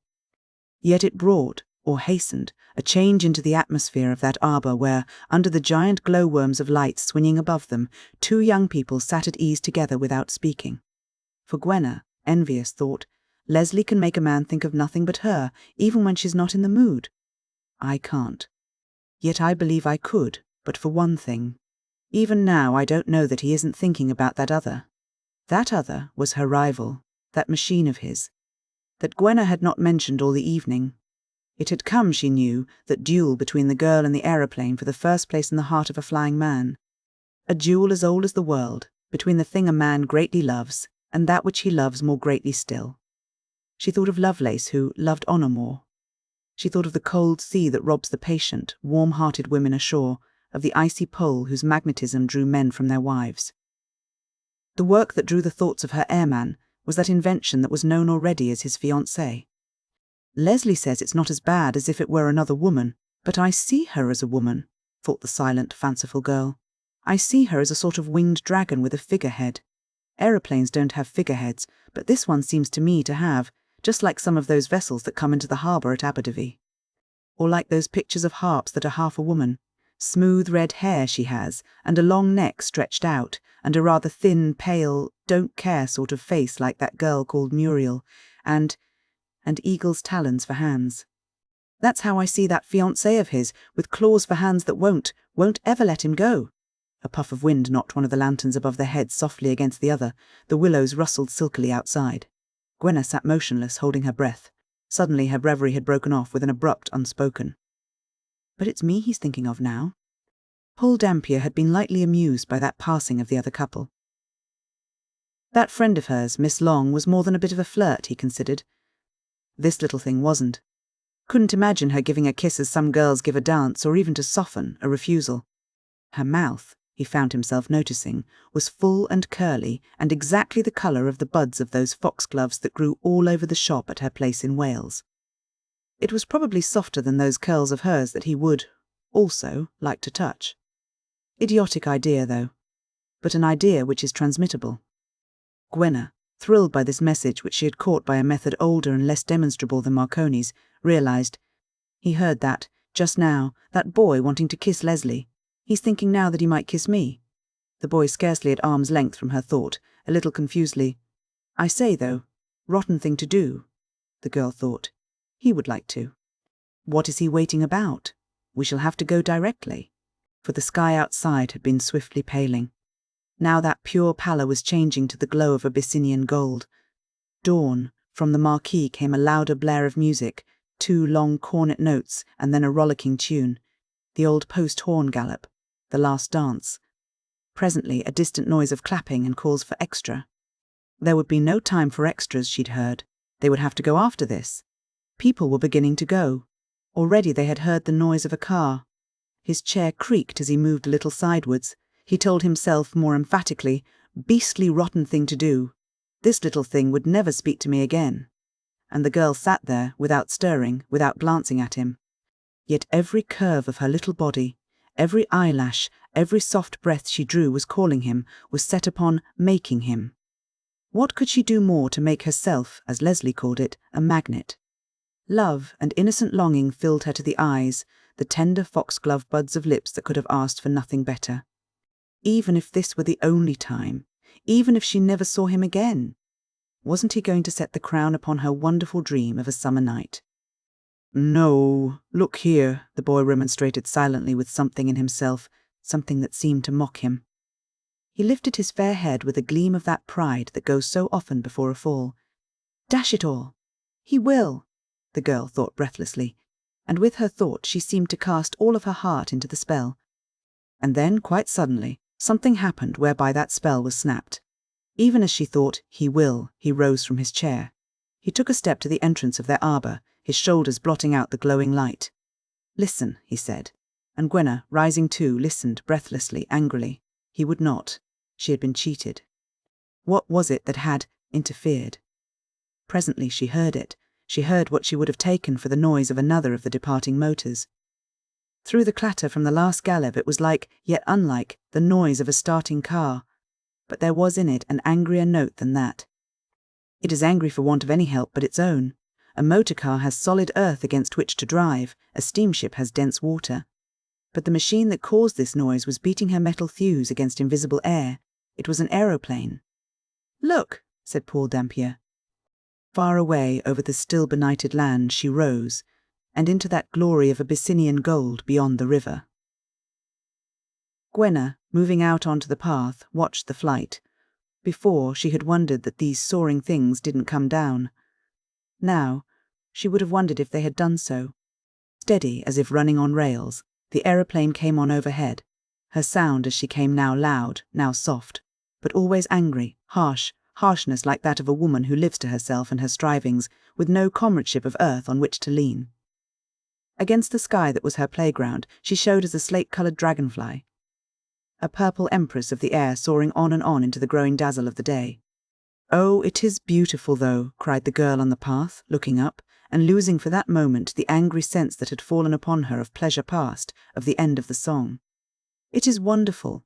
Yet it brought, or hastened, a change into the atmosphere of that arbour where, under the giant glowworms of light swinging above them, 2 young people sat at ease together without speaking. For Gwenna, envious, thought, Leslie can make a man think of nothing but her, even when she's not in the mood. I can't. Yet I believe I could, but for one thing. Even now I don't know that he isn't thinking about that other. That other was her rival, that machine of his, that Gwenna had not mentioned all the evening. It had come, she knew, that duel between the girl and the aeroplane for the first place in the heart of a flying man. A duel as old as the world, between the thing a man greatly loves, and that which he loves more greatly still. She thought of Lovelace, who loved honour more. She thought of the cold sea that robs the patient, warm-hearted women ashore, of the icy pole whose magnetism drew men from their wives. The work that drew the thoughts of her airman was that invention that was known already as his fiancée. Leslie says it's not as bad as if it were another woman, but I see her as a woman, thought the silent, fanciful girl. I see her as a sort of winged dragon with a figurehead. Aeroplanes don't have figureheads, but this one seems to me to have, just like some of those vessels that come into the harbour at Aberdyfi. Or like those pictures of harps that are half a woman. Smooth red hair she has, and a long neck stretched out, and a rather thin, pale, don't-care sort of face like that girl called Muriel, and eagle's talons for hands. That's how I see that fiancé of his, with claws for hands that won't ever let him go. A puff of wind knocked one of the lanterns above their heads softly against the other. The willows rustled silkily outside. Gwenna sat motionless, holding her breath. Suddenly her breviary had broken off with an abrupt unspoken. But it's me he's thinking of now. Paul Dampier had been lightly amused by that passing of the other couple. That friend of hers, Miss Long, was more than a bit of a flirt, he considered. This little thing wasn't. Couldn't imagine her giving a kiss as some girls give a dance, or even to soften a refusal. Her mouth, he found himself noticing, was full and curly, and exactly the colour of the buds of those foxgloves that grew all over the shop at her place in Wales. It was probably softer than those curls of hers that he would, also, like to touch. Idiotic idea, though, but an idea which is transmittable. Gwenna, thrilled by this message which she had caught by a method older and less demonstrable than Marconi's, realised. He heard that, just now, that boy wanting to kiss Leslie. He's thinking now that he might kiss me. The boy scarcely at arm's length from her thought, a little confusedly. I say, though, rotten thing to do, the girl thought. He would like to. What is he waiting about? We shall have to go directly. For the sky outside had been swiftly paling. Now that pure pallor was changing to the glow of Abyssinian gold. Dawn, from the marquee came a louder blare of music, 2 long cornet notes, and then a rollicking tune. the old post horn gallop, the last dance. Presently a distant noise of clapping and calls for extra. There would be no time for extras, she'd heard. They would have to go after this. People were beginning to go. Already they had heard the noise of a car. His chair creaked as he moved a little sidewards. He told himself more emphatically, beastly rotten thing to do. This little thing would never speak to me again. And the girl sat there, without stirring, without glancing at him. Yet every curve of her little body, every eyelash, every soft breath she drew was calling him, was set upon making him. What could she do more to make herself, as Leslie called it, a magnet? Love and innocent longing filled her to the eyes, the tender foxglove buds of lips that could have asked for nothing better. Even if this were the only time, even if she never saw him again, wasn't he going to set the crown upon her wonderful dream of a summer night? No, look here, the boy remonstrated silently with something in himself, something that seemed to mock him. He lifted his fair head with a gleam of that pride that goes so often before a fall. Dash it all! He will, the girl thought breathlessly, and with her thought she seemed to cast all of her heart into the spell. And then, quite suddenly, something happened whereby that spell was snapped. Even as she thought, he will, he rose from his chair. He took a step to the entrance of their arbour, his shoulders blotting out the glowing light. Listen, he said, and Gwenna, rising too, listened breathlessly, angrily. He would not. She had been cheated. What was it that had interfered? Presently she heard it. She heard what she would have taken for the noise of another of the departing motors. Through the clatter from the last gallop it was like, yet unlike, the noise of a starting car. But there was in it an angrier note than that. It is angry for want of any help but its own. A motor car has solid earth against which to drive, a steamship has dense water. But the machine that caused this noise was beating her metal thews against invisible air. It was an aeroplane. Look, said Paul Dampier. Far away over the still benighted land she rose, and into that glory of Abyssinian gold beyond the river. Gwenna, moving out onto the path, watched the flight. Before, she had wondered that these soaring things didn't come down. Now, she would have wondered if they had done so. Steady as if running on rails, the aeroplane came on overhead, her sound as she came now loud, now soft, but always angry, harshness like that of a woman who lives to herself and her strivings, with no comradeship of earth on which to lean. Against the sky that was her playground, she showed as a slate-coloured dragonfly, a purple empress of the air soaring on and on into the growing dazzle of the day. Oh, it is beautiful, though, cried the girl on the path, looking up, and losing for that moment the angry sense that had fallen upon her of pleasure past, of the end of the song. It is wonderful.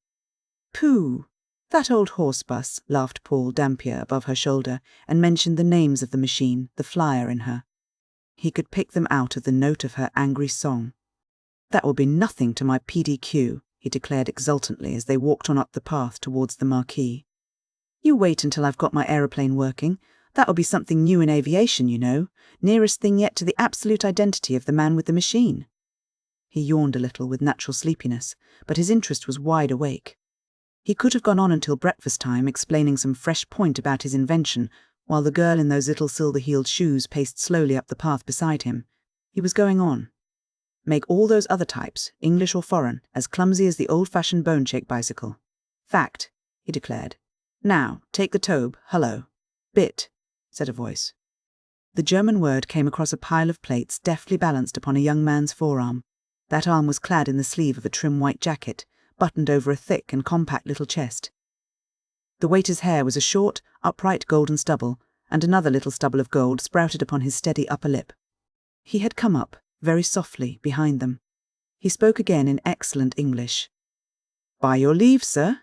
Pooh! That old horse-bus, laughed Paul Dampier above her shoulder, and mentioned the names of the machine, the flyer in her. He could pick them out of the note of her angry song. That will be nothing to my PDQ, he declared exultantly as they walked on up the path towards the marquee. You wait until I've got my aeroplane working. That'll be something new in aviation, you know, nearest thing yet to the absolute identity of the man with the machine. He yawned a little with natural sleepiness, but his interest was wide awake. He could have gone on until breakfast time explaining some fresh point about his invention, while the girl in those little silver-heeled shoes paced slowly up the path beside him. He was going on. Make all those other types, English or foreign, as clumsy as the old-fashioned bone-shake bicycle. Fact, he declared. Now, take the Tobe, hullo. Bit, said a voice. The German word came across a pile of plates deftly balanced upon a young man's forearm. That arm was clad in the sleeve of a trim white jacket, buttoned over a thick and compact little chest. The waiter's hair was a short, upright golden stubble, and another little stubble of gold sprouted upon his steady upper lip. He had come up, very softly, behind them. He spoke again in excellent English. By your leave, sir.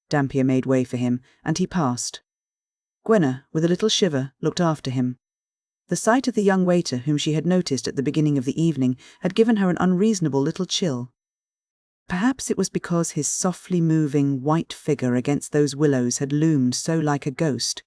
Dampier made way for him, and he passed. Gwenna, with a little shiver, looked after him. The sight of the young waiter whom she had noticed at the beginning of the evening had given her an unreasonable little chill. Perhaps it was because his softly moving, white figure against those willows had loomed so like a ghost.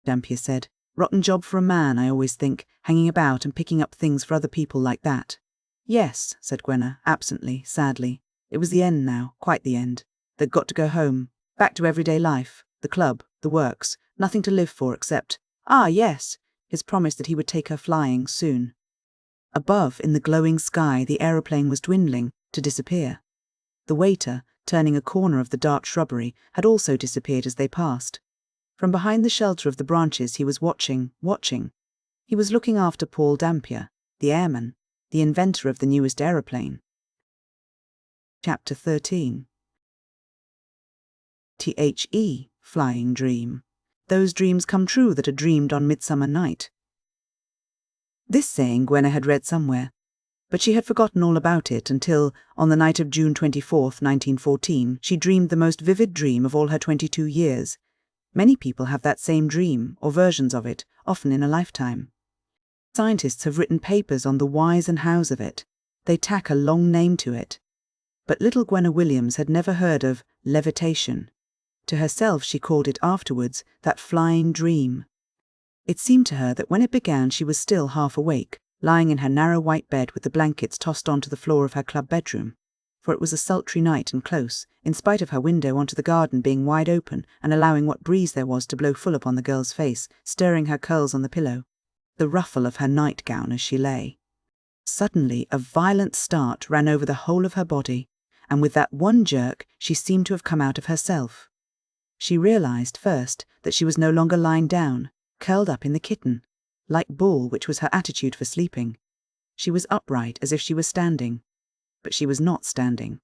Dampier said, Rotten job for a man, I always think, hanging about and picking up things for other people like that. Yes, said Gwenna, absently, sadly. It was the end now, quite the end. They'd got to go home, back to everyday life, the club, the works, nothing to live for except, yes, his promise that he would take her flying soon. Above, in the glowing sky, the aeroplane was dwindling, to disappear. The waiter, turning a corner of the dark shrubbery, had also disappeared as they passed. From behind the shelter of the branches he was watching. He was looking after Paul Dampier, the airman, the inventor of the newest aeroplane. Chapter 13. The flying dream. Those dreams come true that are dreamed on Midsummer Night. This saying Gwenna had read somewhere, but she had forgotten all about it until, on the night of June 24th, 1914, she dreamed the most vivid dream of all her 22 years. Many people have that same dream, or versions of it, often in a lifetime. Scientists have written papers on the whys and hows of it. They tack a long name to it. But little Gwenna Williams had never heard of levitation. To herself she called it afterwards that flying dream. It seemed to her that when it began she was still half awake, lying in her narrow white bed with the blankets tossed onto the floor of her club bedroom. For it was a sultry night and close, in spite of her window onto the garden being wide open and allowing what breeze there was to blow full upon the girl's face, stirring her curls on the pillow, the ruffle of her nightgown as she lay. Suddenly a violent start ran over the whole of her body, and with that one jerk she seemed to have come out of herself. She realized first that she was no longer lying down, curled up in the kitten, like bull, which was her attitude for sleeping. She was upright as if she was standing, but she was not standing.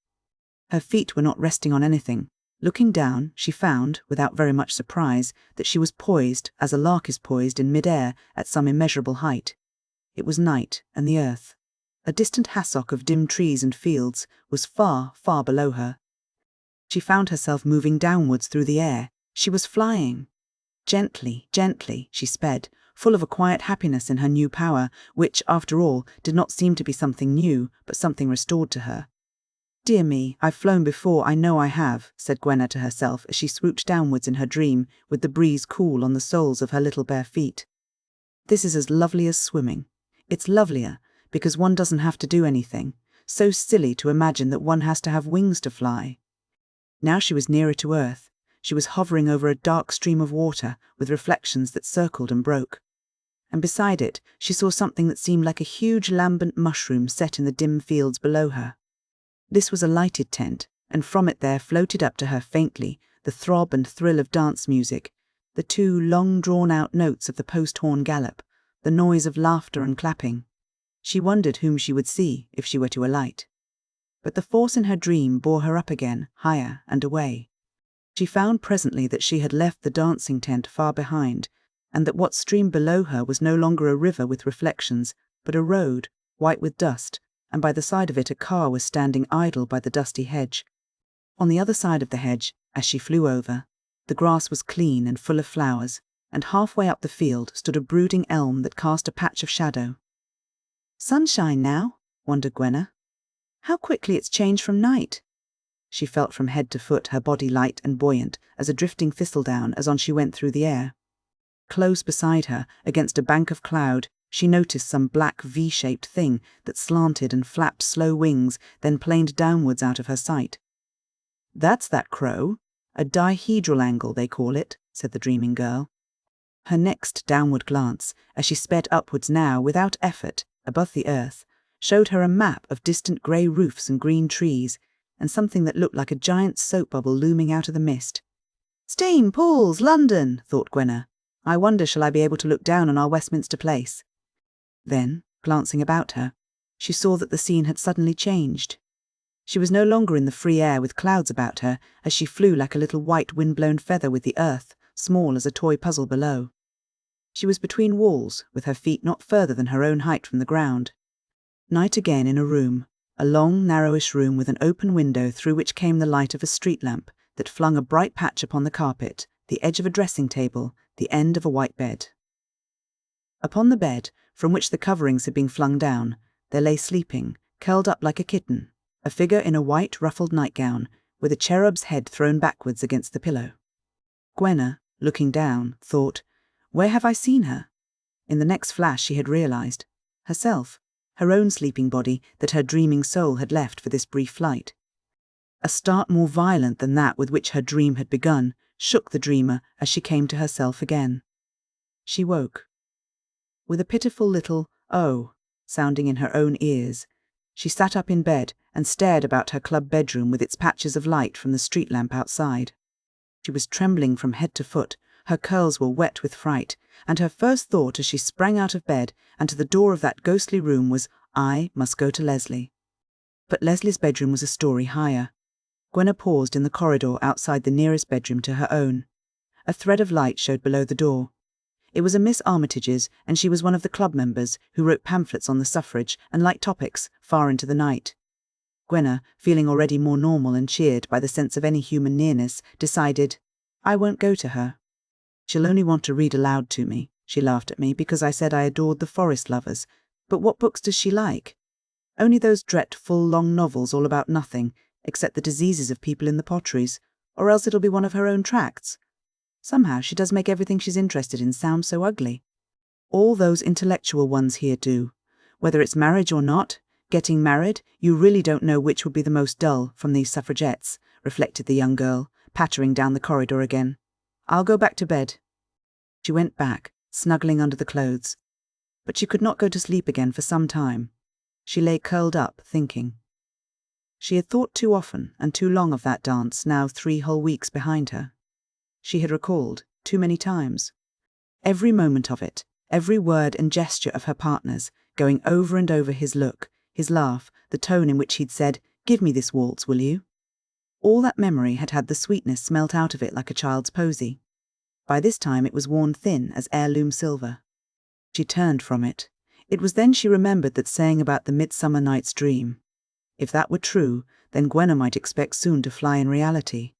Her feet were not resting on anything. Looking down, she found, without very much surprise, that she was poised, as a lark is poised in mid-air at some immeasurable height. It was night, and the earth, a distant hassock of dim trees and fields, was far, far below her. She found herself moving downwards through the air. She was flying. Gently, gently, she sped, full of a quiet happiness in her new power, which, after all, did not seem to be something new, but something restored to her. "Dear me, I've flown before, I know I have," said Gwenna to herself as she swooped downwards in her dream, with the breeze cool on the soles of her little bare feet. "This is as lovely as swimming. It's lovelier, because one doesn't have to do anything. So silly to imagine that one has to have wings to fly." Now she was nearer to earth. She was hovering over a dark stream of water, with reflections that circled and broke. And beside it, she saw something that seemed like a huge lambent mushroom set in the dim fields below her. This was a lighted tent, and from it there floated up to her faintly the throb and thrill of dance music, the two long drawn-out notes of the post-horn gallop, the noise of laughter and clapping. She wondered whom she would see if she were to alight. But the force in her dream bore her up again, higher and away. She found presently that she had left the dancing tent far behind, and that what streamed below her was no longer a river with reflections, but a road, white with dust, and by the side of it a car was standing idle by the dusty hedge. On the other side of the hedge, as she flew over, the grass was clean and full of flowers, and halfway up the field stood a brooding elm that cast a patch of shadow. "Sunshine now," wondered Gwenna. "How quickly it's changed from night." She felt from head to foot her body light and buoyant as a drifting thistledown as on she went through the air. Close beside her, against a bank of cloud, she noticed some black V-shaped thing that slanted and flapped slow wings, then planed downwards out of her sight. "That's that crow. A dihedral angle, they call it," said the dreaming girl. Her next downward glance, as she sped upwards now without effort, above the earth, showed her a map of distant grey roofs and green trees, and something that looked like a giant soap bubble looming out of the mist. "Steam Pools, London," thought Gwenna. "I wonder shall I be able to look down on our Westminster Place." Then, glancing about her, she saw that the scene had suddenly changed. She was no longer in the free air with clouds about her, as she flew like a little white wind-blown feather with the earth, small as a toy puzzle below. She was between walls, with her feet not further than her own height from the ground. Night again in a room, a long, narrowish room with an open window through which came the light of a street lamp that flung a bright patch upon the carpet, the edge of a dressing table, the end of a white bed. Upon the bed, from which the coverings had been flung down, there lay sleeping, curled up like a kitten, a figure in a white ruffled nightgown, with a cherub's head thrown backwards against the pillow. Gwenna, looking down, thought, "Where have I seen her?" In the next flash she had realized. Herself, her own sleeping body that her dreaming soul had left for this brief flight. A start more violent than that with which her dream had begun shook the dreamer as she came to herself again. She woke, with a pitiful little "oh" sounding in her own ears, She sat up in bed and stared about her club bedroom with its patches of light from the street lamp outside. She was trembling from head to foot, her curls were wet with fright, and her first thought as she sprang out of bed and to the door of that ghostly room was, I must go to Leslie. But Leslie's bedroom was a story higher. Gwenna paused in the corridor outside the nearest bedroom to her own. A thread of light showed below the door. It was a Miss Armitage's, and she was one of the club members who wrote pamphlets on the suffrage and light topics far into the night. Gwenna, feeling already more normal and cheered by the sense of any human nearness, decided, I won't go to her. She'll only want to read aloud to me. She laughed at me because I said I adored the Forest Lovers. But what books does she like? Only those dreadful long novels all about nothing, except the diseases of people in the potteries, or else it'll be one of her own tracts. Somehow she does make everything she's interested in sound so ugly. All those intellectual ones here do. Whether it's marriage or not, getting married, you really don't know which would be the most dull from these suffragettes, reflected the young girl, pattering down the corridor again. I'll go back to bed. She went back, snuggling under the clothes. But she could not go to sleep again for some time. She lay curled up, thinking. She had thought too often and too long of that dance, now 3 whole weeks behind her. She had recalled, too many times. Every moment of it, every word and gesture of her partner's, going over and over his look, his laugh, the tone in which he'd said, Give me this waltz, will you? All that memory had had the sweetness smelt out of it like a child's posy. By this time it was worn thin as heirloom silver. She turned from it. It was then she remembered that saying about the Midsummer Night's Dream. If that were true, then Gwenna might expect soon to fly in reality.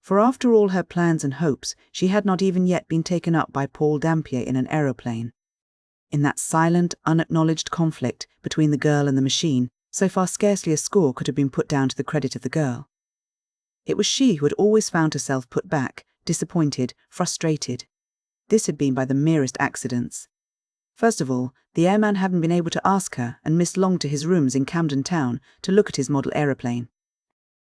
For after all her plans and hopes, she had not even yet been taken up by Paul Dampier in an aeroplane. In that silent, unacknowledged conflict between the girl and the machine, so far scarcely a score could have been put down to the credit of the girl. It was she who had always found herself put back, disappointed, frustrated. This had been by the merest accidents. First of all, the airman hadn't been able to ask her and Miss Long to his rooms in Camden Town to look at his model aeroplane.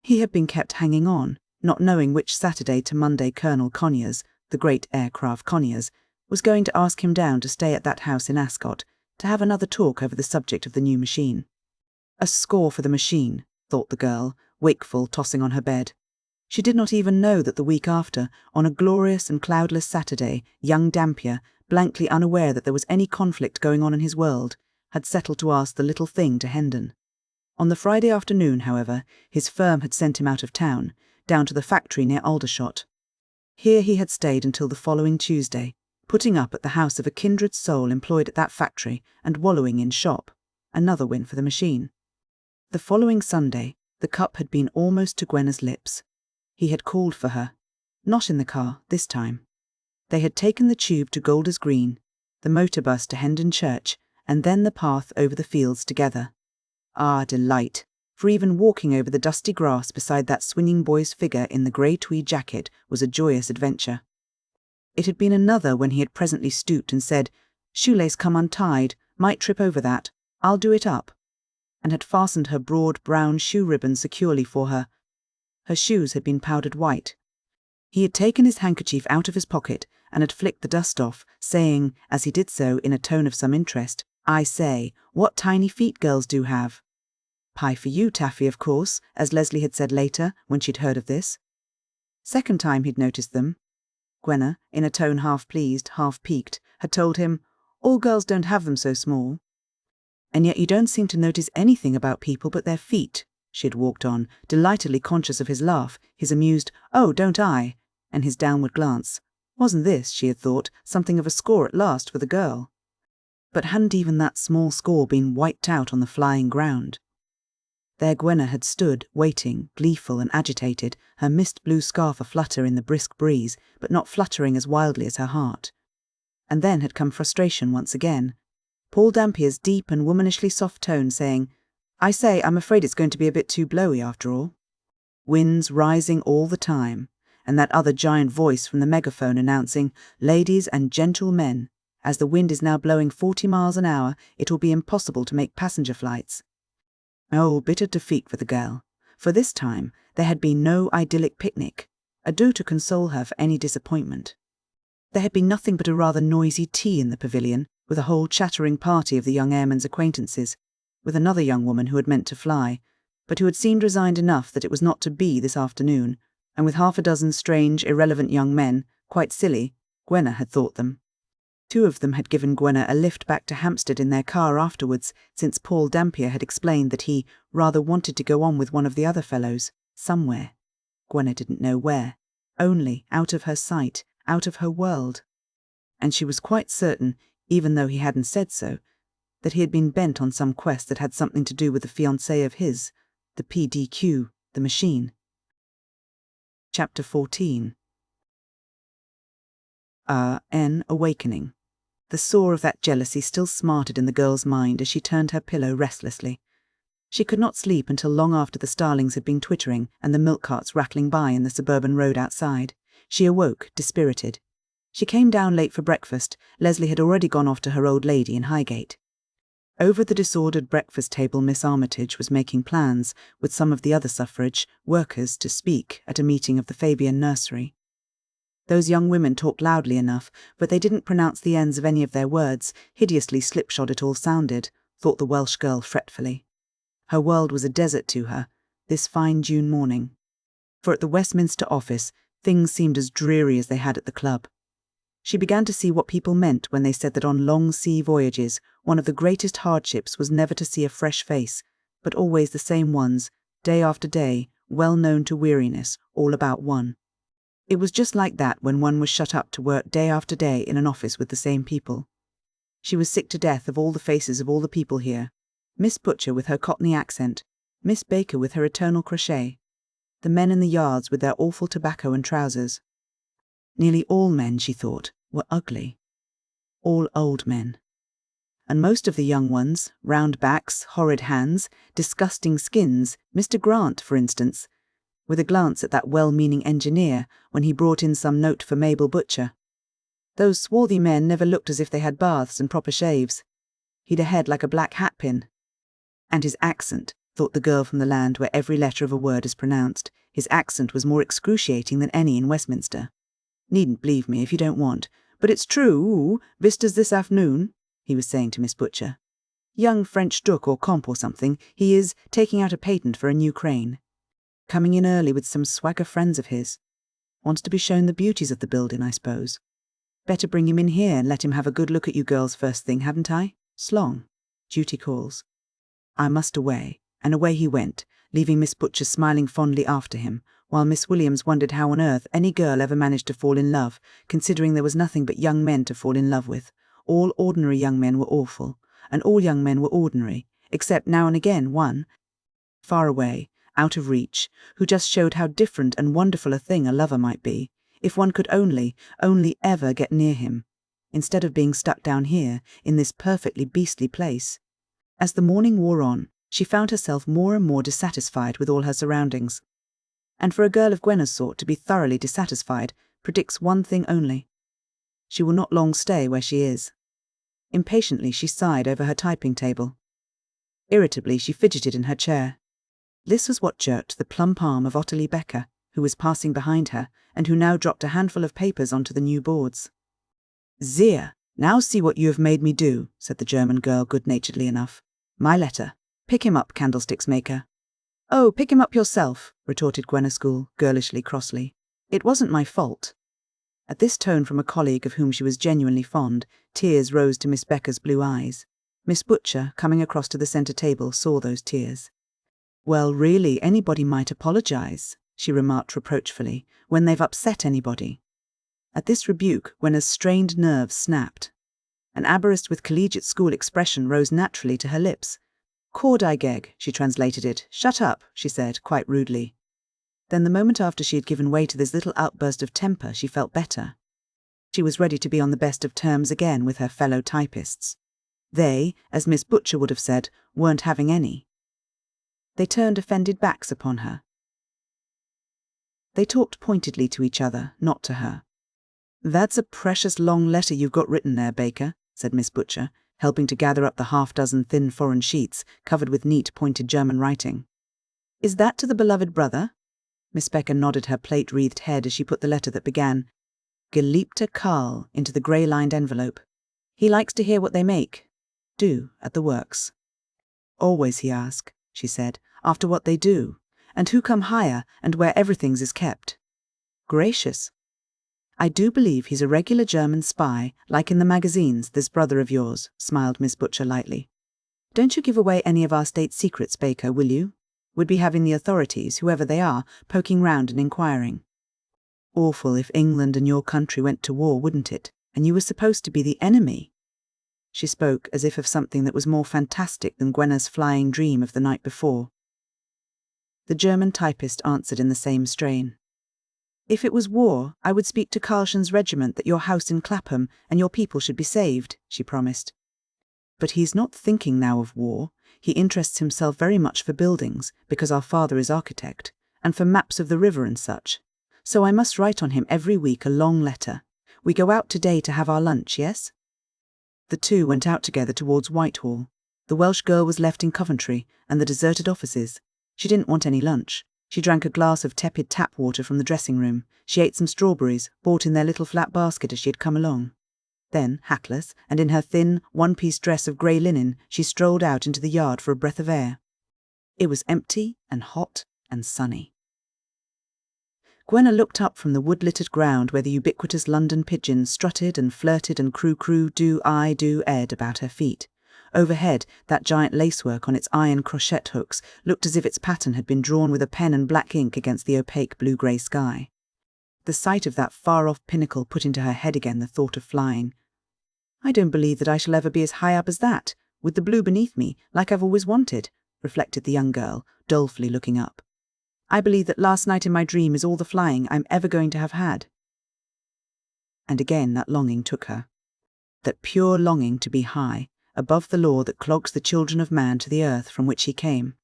He had been kept hanging on, not knowing which Saturday to Monday Colonel Conyers, the great aircraft Conyers, was going to ask him down to stay at that house in Ascot, to have another talk over the subject of the new machine. A score for the machine, thought the girl, wakeful, tossing on her bed. She did not even know that the week after, on a glorious and cloudless Saturday, young Dampier, blankly unaware that there was any conflict going on in his world, had settled to ask the little thing to Hendon. On the Friday afternoon, however, his firm had sent him out of town, down to the factory near Aldershot. Here he had stayed until the following Tuesday, putting up at the house of a kindred soul employed at that factory and wallowing in shop. Another win for the machine. The following Sunday, the cup had been almost to Gwenna's lips. He had called for her. Not in the car, this time. They had taken the tube to Golders Green, the motor bus to Hendon Church, and then the path over the fields together. Ah, delight! For even walking over the dusty grass beside that swinging boy's figure in the grey tweed jacket was a joyous adventure. It had been another when he had presently stooped and said, Shoelace come untied, might trip over that, I'll do it up, and had fastened her broad brown shoe ribbon securely for her. Her shoes had been powdered white. He had taken his handkerchief out of his pocket and had flicked the dust off, saying, as he did so in a tone of some interest, I say, what tiny feet girls do have. Pie for you, Taffy, of course, as Leslie had said later, when she'd heard of this. Second time he'd noticed them. Gwenna, in a tone half pleased, half piqued, had told him, all girls don't have them so small. And yet you don't seem to notice anything about people but their feet, she had walked on, delightedly conscious of his laugh, his amused, oh, don't I, and his downward glance. Wasn't this, she had thought, something of a score at last for the girl? But hadn't even that small score been wiped out on the flying ground? There Gwenna had stood, waiting, gleeful and agitated, her mist-blue scarf aflutter in the brisk breeze, but not fluttering as wildly as her heart. And then had come frustration once again. Paul Dampier's deep and womanishly soft tone saying, I say, I'm afraid it's going to be a bit too blowy after all. Winds rising all the time, and that other giant voice from the megaphone announcing, Ladies and gentlemen, as the wind is now blowing 40 miles an hour, it will be impossible to make passenger flights. Oh, bitter defeat for the girl, for this time there had been no idyllic picnic, ado to console her for any disappointment. There had been nothing but a rather noisy tea in the pavilion, with a whole chattering party of the young airman's acquaintances, with another young woman who had meant to fly, but who had seemed resigned enough that it was not to be this afternoon, and with half a dozen strange, irrelevant young men, quite silly, Gwenna had thought them. 2 of them had given Gwenna a lift back to Hampstead in their car afterwards, since Paul Dampier had explained that he rather wanted to go on with one of the other fellows, somewhere. Gwenna didn't know where. Only out of her sight, out of her world. And she was quite certain, even though he hadn't said so, that he had been bent on some quest that had something to do with the fiancée of his, the PDQ, the machine. Chapter 14. N. Awakening. The sore of that jealousy still smarted in the girl's mind as she turned her pillow restlessly. She could not sleep until long after the starlings had been twittering and the milk carts rattling by in the suburban road outside. She awoke, dispirited. She came down late for breakfast. Leslie had already gone off to her old lady in Highgate. Over the disordered breakfast table Miss Armitage was making plans, with some of the other suffrage workers, to speak at a meeting of the Fabian nursery. Those young women talked loudly enough, but they didn't pronounce the ends of any of their words. Hideously slipshod it all sounded, thought the Welsh girl fretfully. Her world was a desert to her, this fine June morning. For at the Westminster office, things seemed as dreary as they had at the club. She began to see what people meant when they said that on long sea voyages, one of the greatest hardships was never to see a fresh face, but always the same ones, day after day, well known to weariness, all about one. It was just like that when one was shut up to work day after day in an office with the same people. She was sick to death of all the faces of all the people here. Miss Butcher with her Cockney accent, Miss Baker with her eternal crochet, the men in the yards with their awful tobacco and trousers. Nearly all men, she thought, were ugly. All old men. And most of the young ones, round backs, horrid hands, disgusting skins, Mr. Grant, for instance, with a glance at that well-meaning engineer when he brought in some note for Mabel Butcher. Those swarthy men never looked as if they had baths and proper shaves. He'd a head like a black hat-pin. And his accent, thought the girl from the land where every letter of a word is pronounced, his accent was more excruciating than any in Westminster. Needn't believe me if you don't want, but it's true, vistas this afternoon, he was saying to Miss Butcher. Young French Duc or Comp or something, he is, taking out a patent for a new crane. Coming in early with some swagger friends of his. Wants to be shown the beauties of the building, I suppose. Better bring him in here and let him have a good look at you girls first thing, haven't I? Slong. Duty calls. I must away, and away he went, leaving Miss Butcher smiling fondly after him, while Miss Williams wondered how on earth any girl ever managed to fall in love, considering there was nothing but young men to fall in love with. All ordinary young men were awful, and all young men were ordinary, except now and again one, far away, out of reach, who just showed how different and wonderful a thing a lover might be, if one could only ever get near him, instead of being stuck down here, in this perfectly beastly place. As the morning wore on, she found herself more and more dissatisfied with all her surroundings. And for a girl of Gwenna's sort to be thoroughly dissatisfied predicts one thing only. She will not long stay where she is. Impatiently she sighed over her typing table. Irritably she fidgeted in her chair. This was what jerked the plump arm of Ottilie Becker, who was passing behind her, and who now dropped a handful of papers onto the new boards. "Zia, now see what you have made me do," said the German girl good-naturedly enough. "My letter. Pick him up, candlesticks maker." "Oh, pick him up yourself," retorted Gwenna School, girlishly crossly. "It wasn't my fault." At this tone from a colleague of whom she was genuinely fond, tears rose to Miss Becker's blue eyes. Miss Butcher, coming across to the centre table, saw those tears. "Well, really, anybody might apologise," she remarked reproachfully, "when they've upset anybody." At this rebuke, Gwenna's strained nerves snapped. An aberist with collegiate school expression rose naturally to her lips. "Cordigeg," she translated it. "Shut up," she said, quite rudely. Then the moment after she had given way to this little outburst of temper, she felt better. She was ready to be on the best of terms again with her fellow typists. They, as Miss Butcher would have said, weren't having any. They turned offended backs upon her. They talked pointedly to each other, not to her. "That's a precious long letter you've got written there, Baker," said Miss Butcher, helping to gather up the half-dozen thin foreign sheets covered with neat pointed German writing. "Is that to the beloved brother?" Miss Becker nodded her plate-wreathed head as she put the letter that began, "Geliebter Karl," into the grey-lined envelope. "He likes to hear what they make. Do at the works." Always, he asked, she said, after what they do, and who come higher and where everything's is kept. Gracious. I do believe he's a regular German spy, like in the magazines, this brother of yours, smiled Miss Butcher lightly. Don't you give away any of our state secrets, Baker, will you? We'd be having the authorities, whoever they are, poking round and inquiring. Awful if England and your country went to war, wouldn't it? And you were supposed to be the enemy. She spoke as if of something that was more fantastic than Gwenna's flying dream of the night before. The German typist answered in the same strain. If it was war, I would speak to Karlson's regiment that your house in Clapham and your people should be saved, she promised. But he's not thinking now of war. He interests himself very much for buildings, because our father is architect, and for maps of the river and such. So I must write on him every week a long letter. We go out today to have our lunch, yes? The two went out together towards Whitehall. The Welsh girl was left in Coventry and the deserted offices. She didn't want any lunch. She drank a glass of tepid tap water from the dressing room. She ate some strawberries, bought in their little flat basket as she had come along. Then, hatless, and in her thin, one-piece dress of grey linen, she strolled out into the yard for a breath of air. It was empty and hot and sunny. Gwenna looked up from the wood-littered ground where the ubiquitous London pigeons strutted and flirted and crew do-I do-ed about her feet. Overhead, that giant lacework on its iron crochet hooks looked as if its pattern had been drawn with a pen and black ink against the opaque blue-grey sky. The sight of that far-off pinnacle put into her head again the thought of flying. I don't believe that I shall ever be as high up as that, with the blue beneath me, like I've always wanted, reflected the young girl, dolefully looking up. I believe that last night in my dream is all the flying I'm ever going to have had. And again that longing took her. That pure longing to be high, above the law that clogs the children of man to the earth from which he came.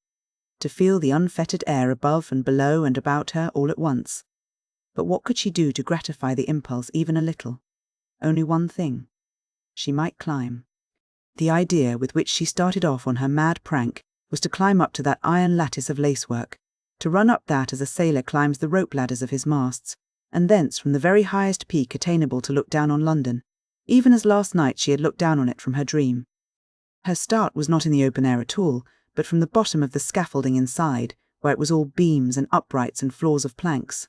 To feel the unfettered air above and below and about her all at once. But what could she do to gratify the impulse even a little? Only one thing. She might climb. The idea with which she started off on her mad prank was to climb up to that iron lattice of lacework, to run up that as a sailor climbs the rope ladders of his masts, and thence from the very highest peak attainable to look down on London, even as last night she had looked down on it from her dream. Her start was not in the open air at all, but from the bottom of the scaffolding inside, where it was all beams and uprights and floors of planks.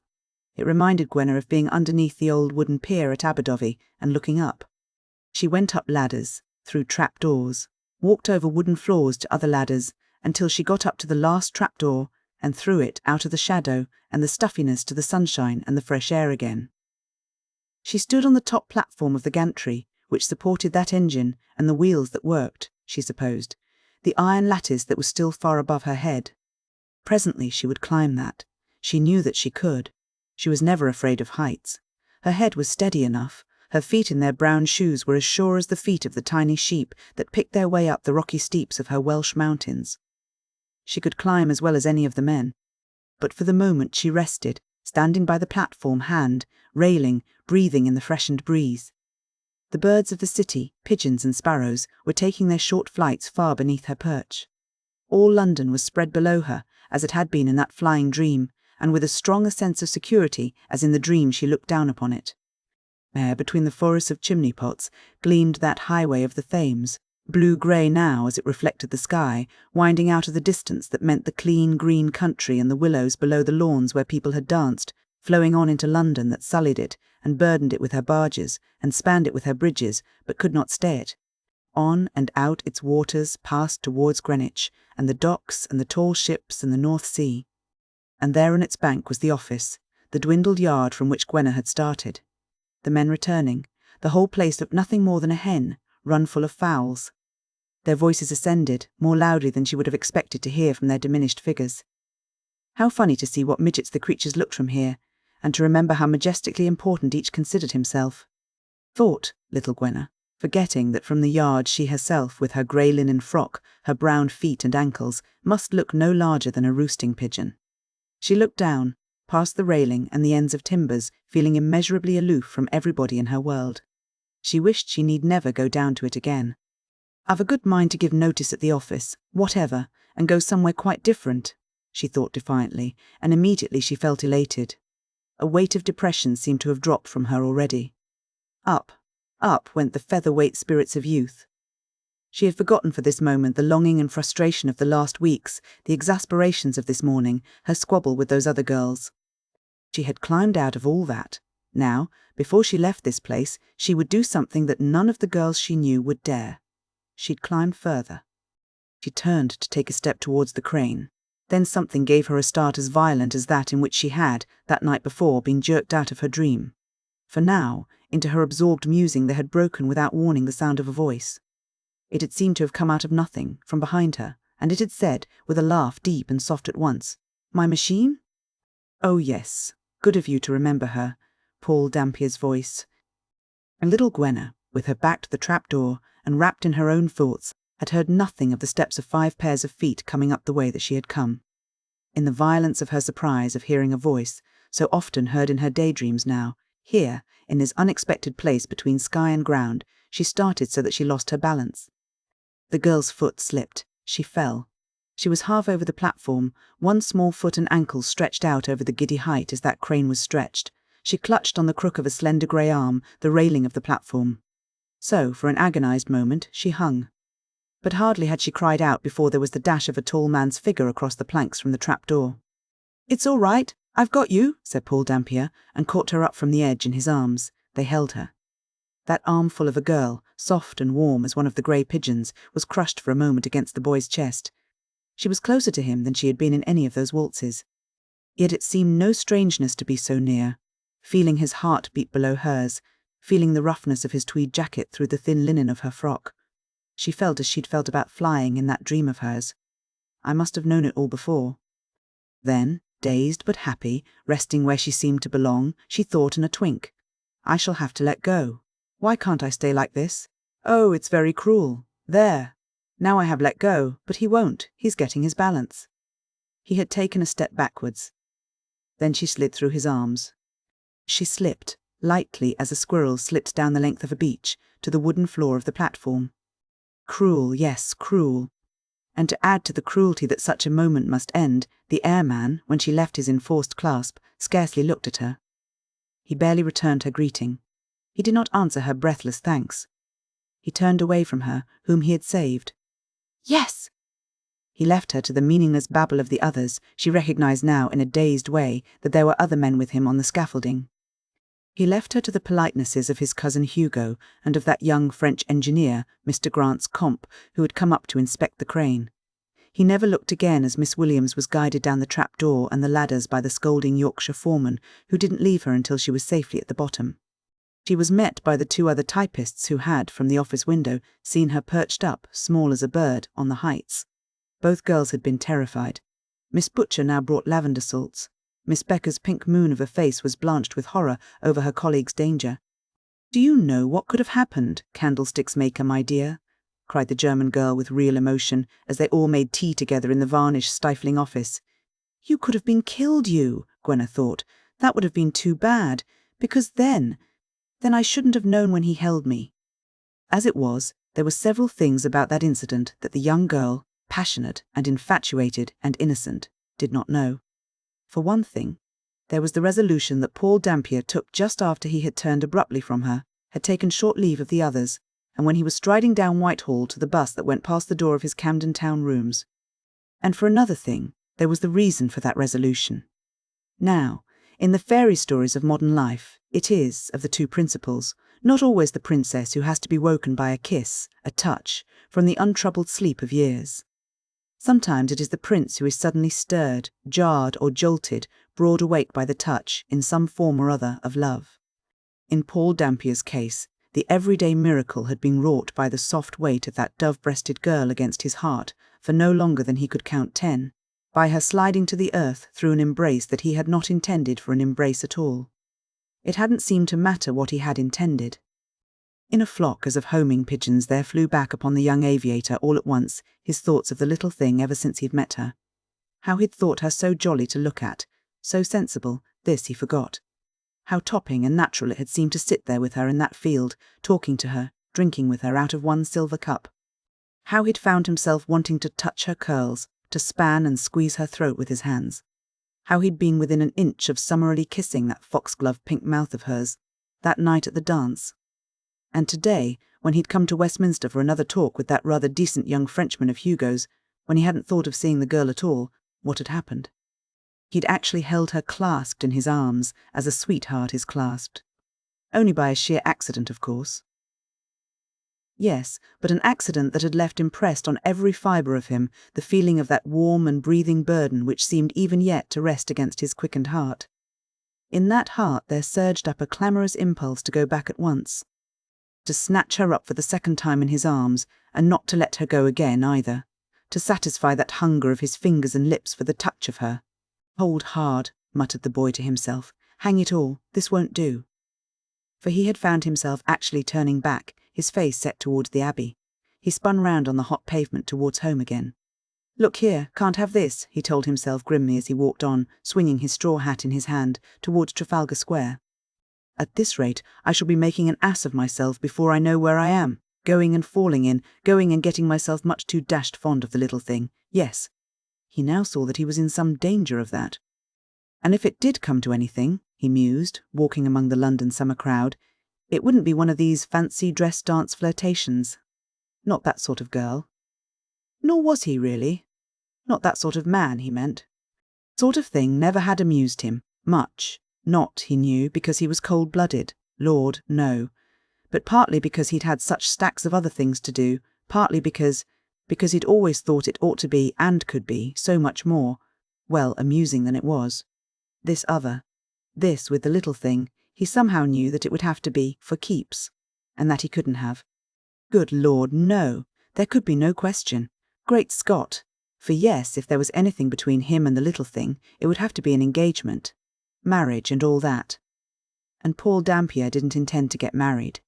It reminded Gwenna of being underneath the old wooden pier at Aberdyfi and looking up. She went up ladders, through trap-doors, walked over wooden floors to other ladders, until she got up to the last trap-door, and through it out of the shadow and the stuffiness to the sunshine and the fresh air again. She stood on the top platform of the gantry, which supported that engine and the wheels that worked, she supposed, the iron lattice that was still far above her head. Presently she would climb that. She knew that she could. She was never afraid of heights. Her head was steady enough. Her feet in their brown shoes were as sure as the feet of the tiny sheep that picked their way up the rocky steeps of her Welsh mountains. She could climb as well as any of the men. But for the moment she rested, standing by the platform hand, railing, breathing in the freshened breeze. The birds of the city, pigeons and sparrows, were taking their short flights far beneath her perch. All London was spread below her, as it had been in that flying dream, and with as strong a sense of security as in the dream she looked down upon it. There, between the forests of chimney-pots, gleamed that highway of the Thames, blue-grey now as it reflected the sky, winding out of the distance that meant the clean green country and the willows below the lawns where people had danced, flowing on into London that sullied it, and burdened it with her barges, and spanned it with her bridges, but could not stay it. On and out its waters passed towards Greenwich, and the docks and the tall ships and the North Sea. And there on its bank was the office, the dwindled yard from which Gwenna had started. The men returning, the whole place looked nothing more than a hen, run full of fowls. Their voices ascended, more loudly than she would have expected to hear from their diminished figures. How funny to see what midgets the creatures looked from here, and to remember how majestically important each considered himself. Thought, little Gwenna, forgetting that from the yard she herself, with her grey linen frock, her brown feet and ankles, must look no larger than a roosting pigeon. She looked down, past the railing and the ends of timbers, feeling immeasurably aloof from everybody in her world. She wished she need never go down to it again. I've a good mind to give notice at the office, whatever, and go somewhere quite different, she thought defiantly, and immediately she felt elated. A weight of depression seemed to have dropped from her already. Up, up went the feather-weight spirits of youth. She had forgotten for this moment the longing and frustration of the last weeks, the exasperations of this morning, her squabble with those other girls. She had climbed out of all that. Now, before she left this place, she would do something that none of the girls she knew would dare. She'd climb further. She turned to take a step towards the crane. Then something gave her a start as violent as that in which she had, that night before, been jerked out of her dream. For now, into her absorbed musing there had broken without warning the sound of a voice. It had seemed to have come out of nothing, from behind her, and it had said, with a laugh deep and soft at once, "My machine?" "Oh yes, good of you to remember her," Paul Dampier's voice. And little Gwenna, with her back to the trapdoor, and wrapped in her own thoughts, had heard nothing of the steps of 5 pairs of feet coming up the way that she had come. In the violence of her surprise of hearing a voice, so often heard in her daydreams now, here, in this unexpected place between sky and ground, she started so that she lost her balance. The girl's foot slipped. She fell. She was half over the platform, one small foot and ankle stretched out over the giddy height as that crane was stretched. She clutched on the crook of a slender grey arm, the railing of the platform. So, for an agonized moment, she hung. But hardly had she cried out before there was the dash of a tall man's figure across the planks from the trapdoor. "It's all right, I've got you," said Paul Dampier, and caught her up from the edge in his arms. They held her. That armful of a girl, soft and warm as one of the grey pigeons, was crushed for a moment against the boy's chest. She was closer to him than she had been in any of those waltzes. Yet it seemed no strangeness to be so near, feeling his heart beat below hers, feeling the roughness of his tweed jacket through the thin linen of her frock. She felt as she'd felt about flying in that dream of hers. I must have known it all before. Then, dazed but happy, resting where she seemed to belong, she thought in a twink, "I shall have to let go. Why can't I stay like this? Oh, it's very cruel. There. Now I have let go, but he won't. He's getting his balance." He had taken a step backwards. Then she slid through his arms. She slipped, lightly as a squirrel slips down the length of a beach, to the wooden floor of the platform. Cruel, yes, cruel. And to add to the cruelty that such a moment must end, the airman, when she left his enforced clasp, scarcely looked at her. He barely returned her greeting. He did not answer her breathless thanks. He turned away from her, whom he had saved. Yes! He left her to the meaningless babble of the others. She recognized now, in a dazed way, that there were other men with him on the scaffolding. He left her to the politenesses of his cousin Hugo and of that young French engineer, Mr. Grant's comp, who had come up to inspect the crane. He never looked again as Miss Williams was guided down the trap-door and the ladders by the scolding Yorkshire foreman, who didn't leave her until she was safely at the bottom. She was met by the 2 other typists who had, from the office window, seen her perched up, small as a bird, on the heights. Both girls had been terrified. Miss Butcher now brought lavender salts. Miss Becker's pink moon of a face was blanched with horror over her colleague's danger. "Do you know what could have happened, candlesticks maker, my dear?" cried the German girl with real emotion, as they all made tea together in the varnished, stifling office. "You could have been killed, you," Gwenna thought. "That would have been too bad, because then I shouldn't have known when he held me." As it was, there were several things about that incident that the young girl, passionate and infatuated and innocent, did not know. For one thing, there was the resolution that Paul Dampier took just after he had turned abruptly from her, had taken short leave of the others, and when he was striding down Whitehall to the bus that went past the door of his Camden Town rooms. And for another thing, there was the reason for that resolution. Now, in the fairy stories of modern life, it is, of the 2 principals, not always the princess who has to be woken by a kiss, a touch, from the untroubled sleep of years. Sometimes it is the prince who is suddenly stirred, jarred or jolted, broad awake by the touch, in some form or other, of love. In Paul Dampier's case, the everyday miracle had been wrought by the soft weight of that dove-breasted girl against his heart, for no longer than he could count 10, by her sliding to the earth through an embrace that he had not intended for an embrace at all. It hadn't seemed to matter what he had intended. In a flock as of homing pigeons there flew back upon the young aviator all at once his thoughts of the little thing ever since he'd met her. How he'd thought her so jolly to look at, so sensible, this he forgot. How topping and natural it had seemed to sit there with her in that field, talking to her, drinking with her out of one silver cup. How he'd found himself wanting to touch her curls, to span and squeeze her throat with his hands. How he'd been within an inch of summarily kissing that foxglove pink mouth of hers, that night at the dance. And today, when he'd come to Westminster for another talk with that rather decent young Frenchman of Hugo's, when he hadn't thought of seeing the girl at all, what had happened? He'd actually held her clasped in his arms, as a sweetheart is clasped. Only by a sheer accident, of course. Yes, but an accident that had left impressed on every fibre of him the feeling of that warm and breathing burden which seemed even yet to rest against his quickened heart. In that heart there surged up a clamorous impulse to go back at once, to snatch her up for the second time in his arms, and not to let her go again either, to satisfy that hunger of his fingers and lips for the touch of her. "Hold hard," muttered the boy to himself. "Hang it all, this won't do." For he had found himself actually turning back, his face set towards the Abbey. He spun round on the hot pavement towards home again. "Look here, can't have this," he told himself grimly as he walked on, swinging his straw hat in his hand, towards Trafalgar Square. "At this rate, I shall be making an ass of myself before I know where I am, going and falling in, going and getting myself much too dashed fond of the little thing. Yes." He now saw that he was in some danger of that. And if it did come to anything, he mused, walking among the London summer crowd, it wouldn't be one of these fancy dress dance flirtations. Not that sort of girl. Nor was he really. Not that sort of man, he meant. Sort of thing never had amused him, much. Not, he knew, because he was cold-blooded. Lord, no. But partly because he'd had such stacks of other things to do, partly because he'd always thought it ought to be, and could be, so much more, well, amusing than it was. This other, this with the little thing, he somehow knew that it would have to be for keeps, and that he couldn't have. Good Lord, no! There could be no question. Great Scott! For yes, if there was anything between him and the little thing, it would have to be an engagement. Marriage and all that. And Paul Dampier didn't intend to get married.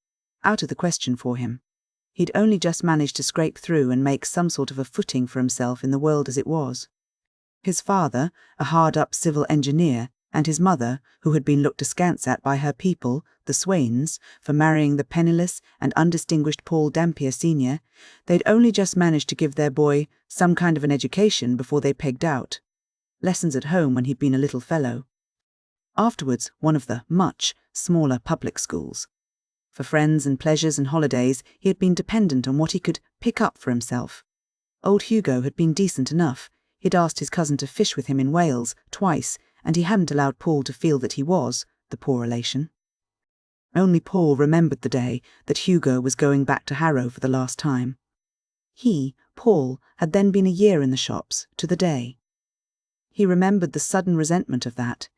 Out of the question for him. He'd only just managed to scrape through and make some sort of a footing for himself in the world as it was. His father, a hard-up civil engineer, and his mother, who had been looked askance at by her people, the Swains, for marrying the penniless and undistinguished Paul Dampier Sr., they'd only just managed to give their boy some kind of an education before they pegged out. Lessons at home when he'd been a little fellow. Afterwards, one of the much smaller public schools. For friends and pleasures and holidays, he had been dependent on what he could pick up for himself. Old Hugo had been decent enough. He'd asked his cousin to fish with him in Wales, twice, and he hadn't allowed Paul to feel that he was, the poor relation. Only Paul remembered the day that Hugo was going back to Harrow for the last time. He, Paul, had then been a year in the shops, to the day. He remembered the sudden resentment of that.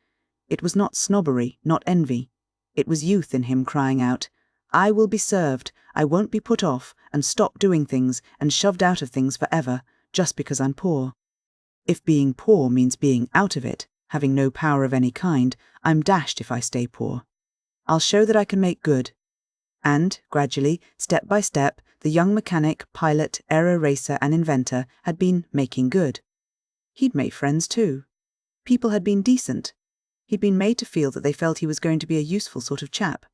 It was not snobbery, not envy. It was youth in him crying out, "I will be served, I won't be put off, and stop doing things, and shoved out of things forever, just because I'm poor. If being poor means being out of it, having no power of any kind, I'm dashed if I stay poor. I'll show that I can make good." And, gradually, step by step, the young mechanic, pilot, aero racer and inventor had been making good. He'd made friends too. People had been decent. He'd been made to feel that they felt he was going to be a useful sort of chap.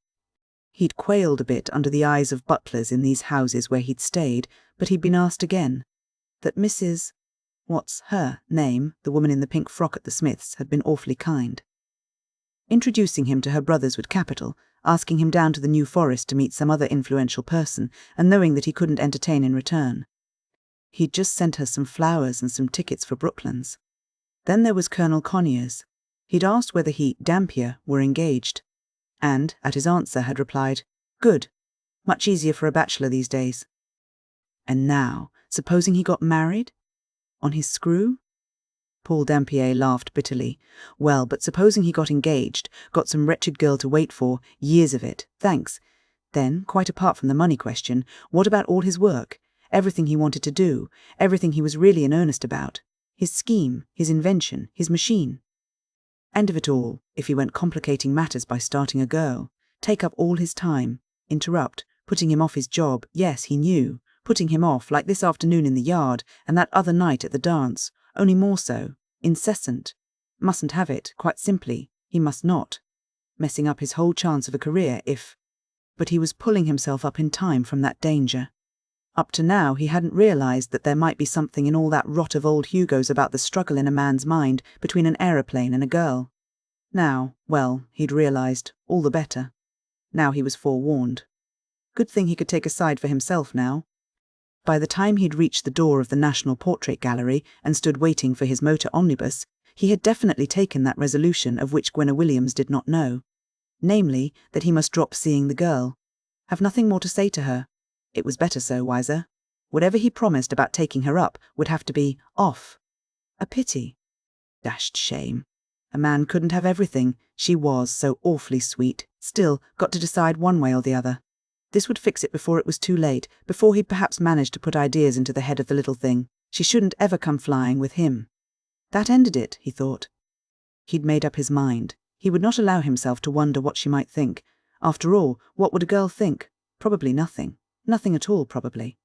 He'd quailed a bit under the eyes of butlers in these houses where he'd stayed, but he'd been asked again. That Mrs. What's her name, the woman in the pink frock at the Smiths, had been awfully kind. Introducing him to her brothers with capital, asking him down to the New Forest to meet some other influential person, and knowing that he couldn't entertain in return. He'd just sent her some flowers and some tickets for Brooklands. Then there was Colonel Conyers. He'd asked whether he, Dampier, were engaged, and, at his answer, had replied, "Good. Much easier for a bachelor these days." And now, supposing he got married? On his screw? Paul Dampier laughed bitterly. Well, but supposing he got engaged, got some wretched girl to wait for, years of it, thanks. Then, quite apart from the money question, what about all his work? Everything he wanted to do, everything he was really in earnest about. His scheme, his invention, his machine. End of it all, if he went complicating matters by starting a girl. Take up all his time. Interrupt, putting him off his job, yes, he knew. Putting him off, like this afternoon in the yard, and that other night at the dance, only more so. Incessant. Mustn't have it, quite simply. He must not. Messing up his whole chance of a career if... But he was pulling himself up in time from that danger. Up to now he hadn't realised that there might be something in all that rot of old Hugo's about the struggle in a man's mind between an aeroplane and a girl. Now, well, he'd realised, all the better. Now he was forewarned. Good thing he could take a side for himself now. By the time he'd reached the door of the National Portrait Gallery and stood waiting for his motor omnibus, he had definitely taken that resolution of which Gwenna Williams did not know. Namely, that he must drop seeing the girl. Have nothing more to say to her. It was better so, wiser. Whatever he promised about taking her up would have to be off. A pity. Dashed shame. A man couldn't have everything. She was so awfully sweet. Still, got to decide one way or the other. This would fix it before it was too late, before he'd perhaps managed to put ideas into the head of the little thing. She shouldn't ever come flying with him. That ended it, he thought. He'd made up his mind. He would not allow himself to wonder what she might think. After all, what would a girl think? Probably nothing. Nothing at all, probably.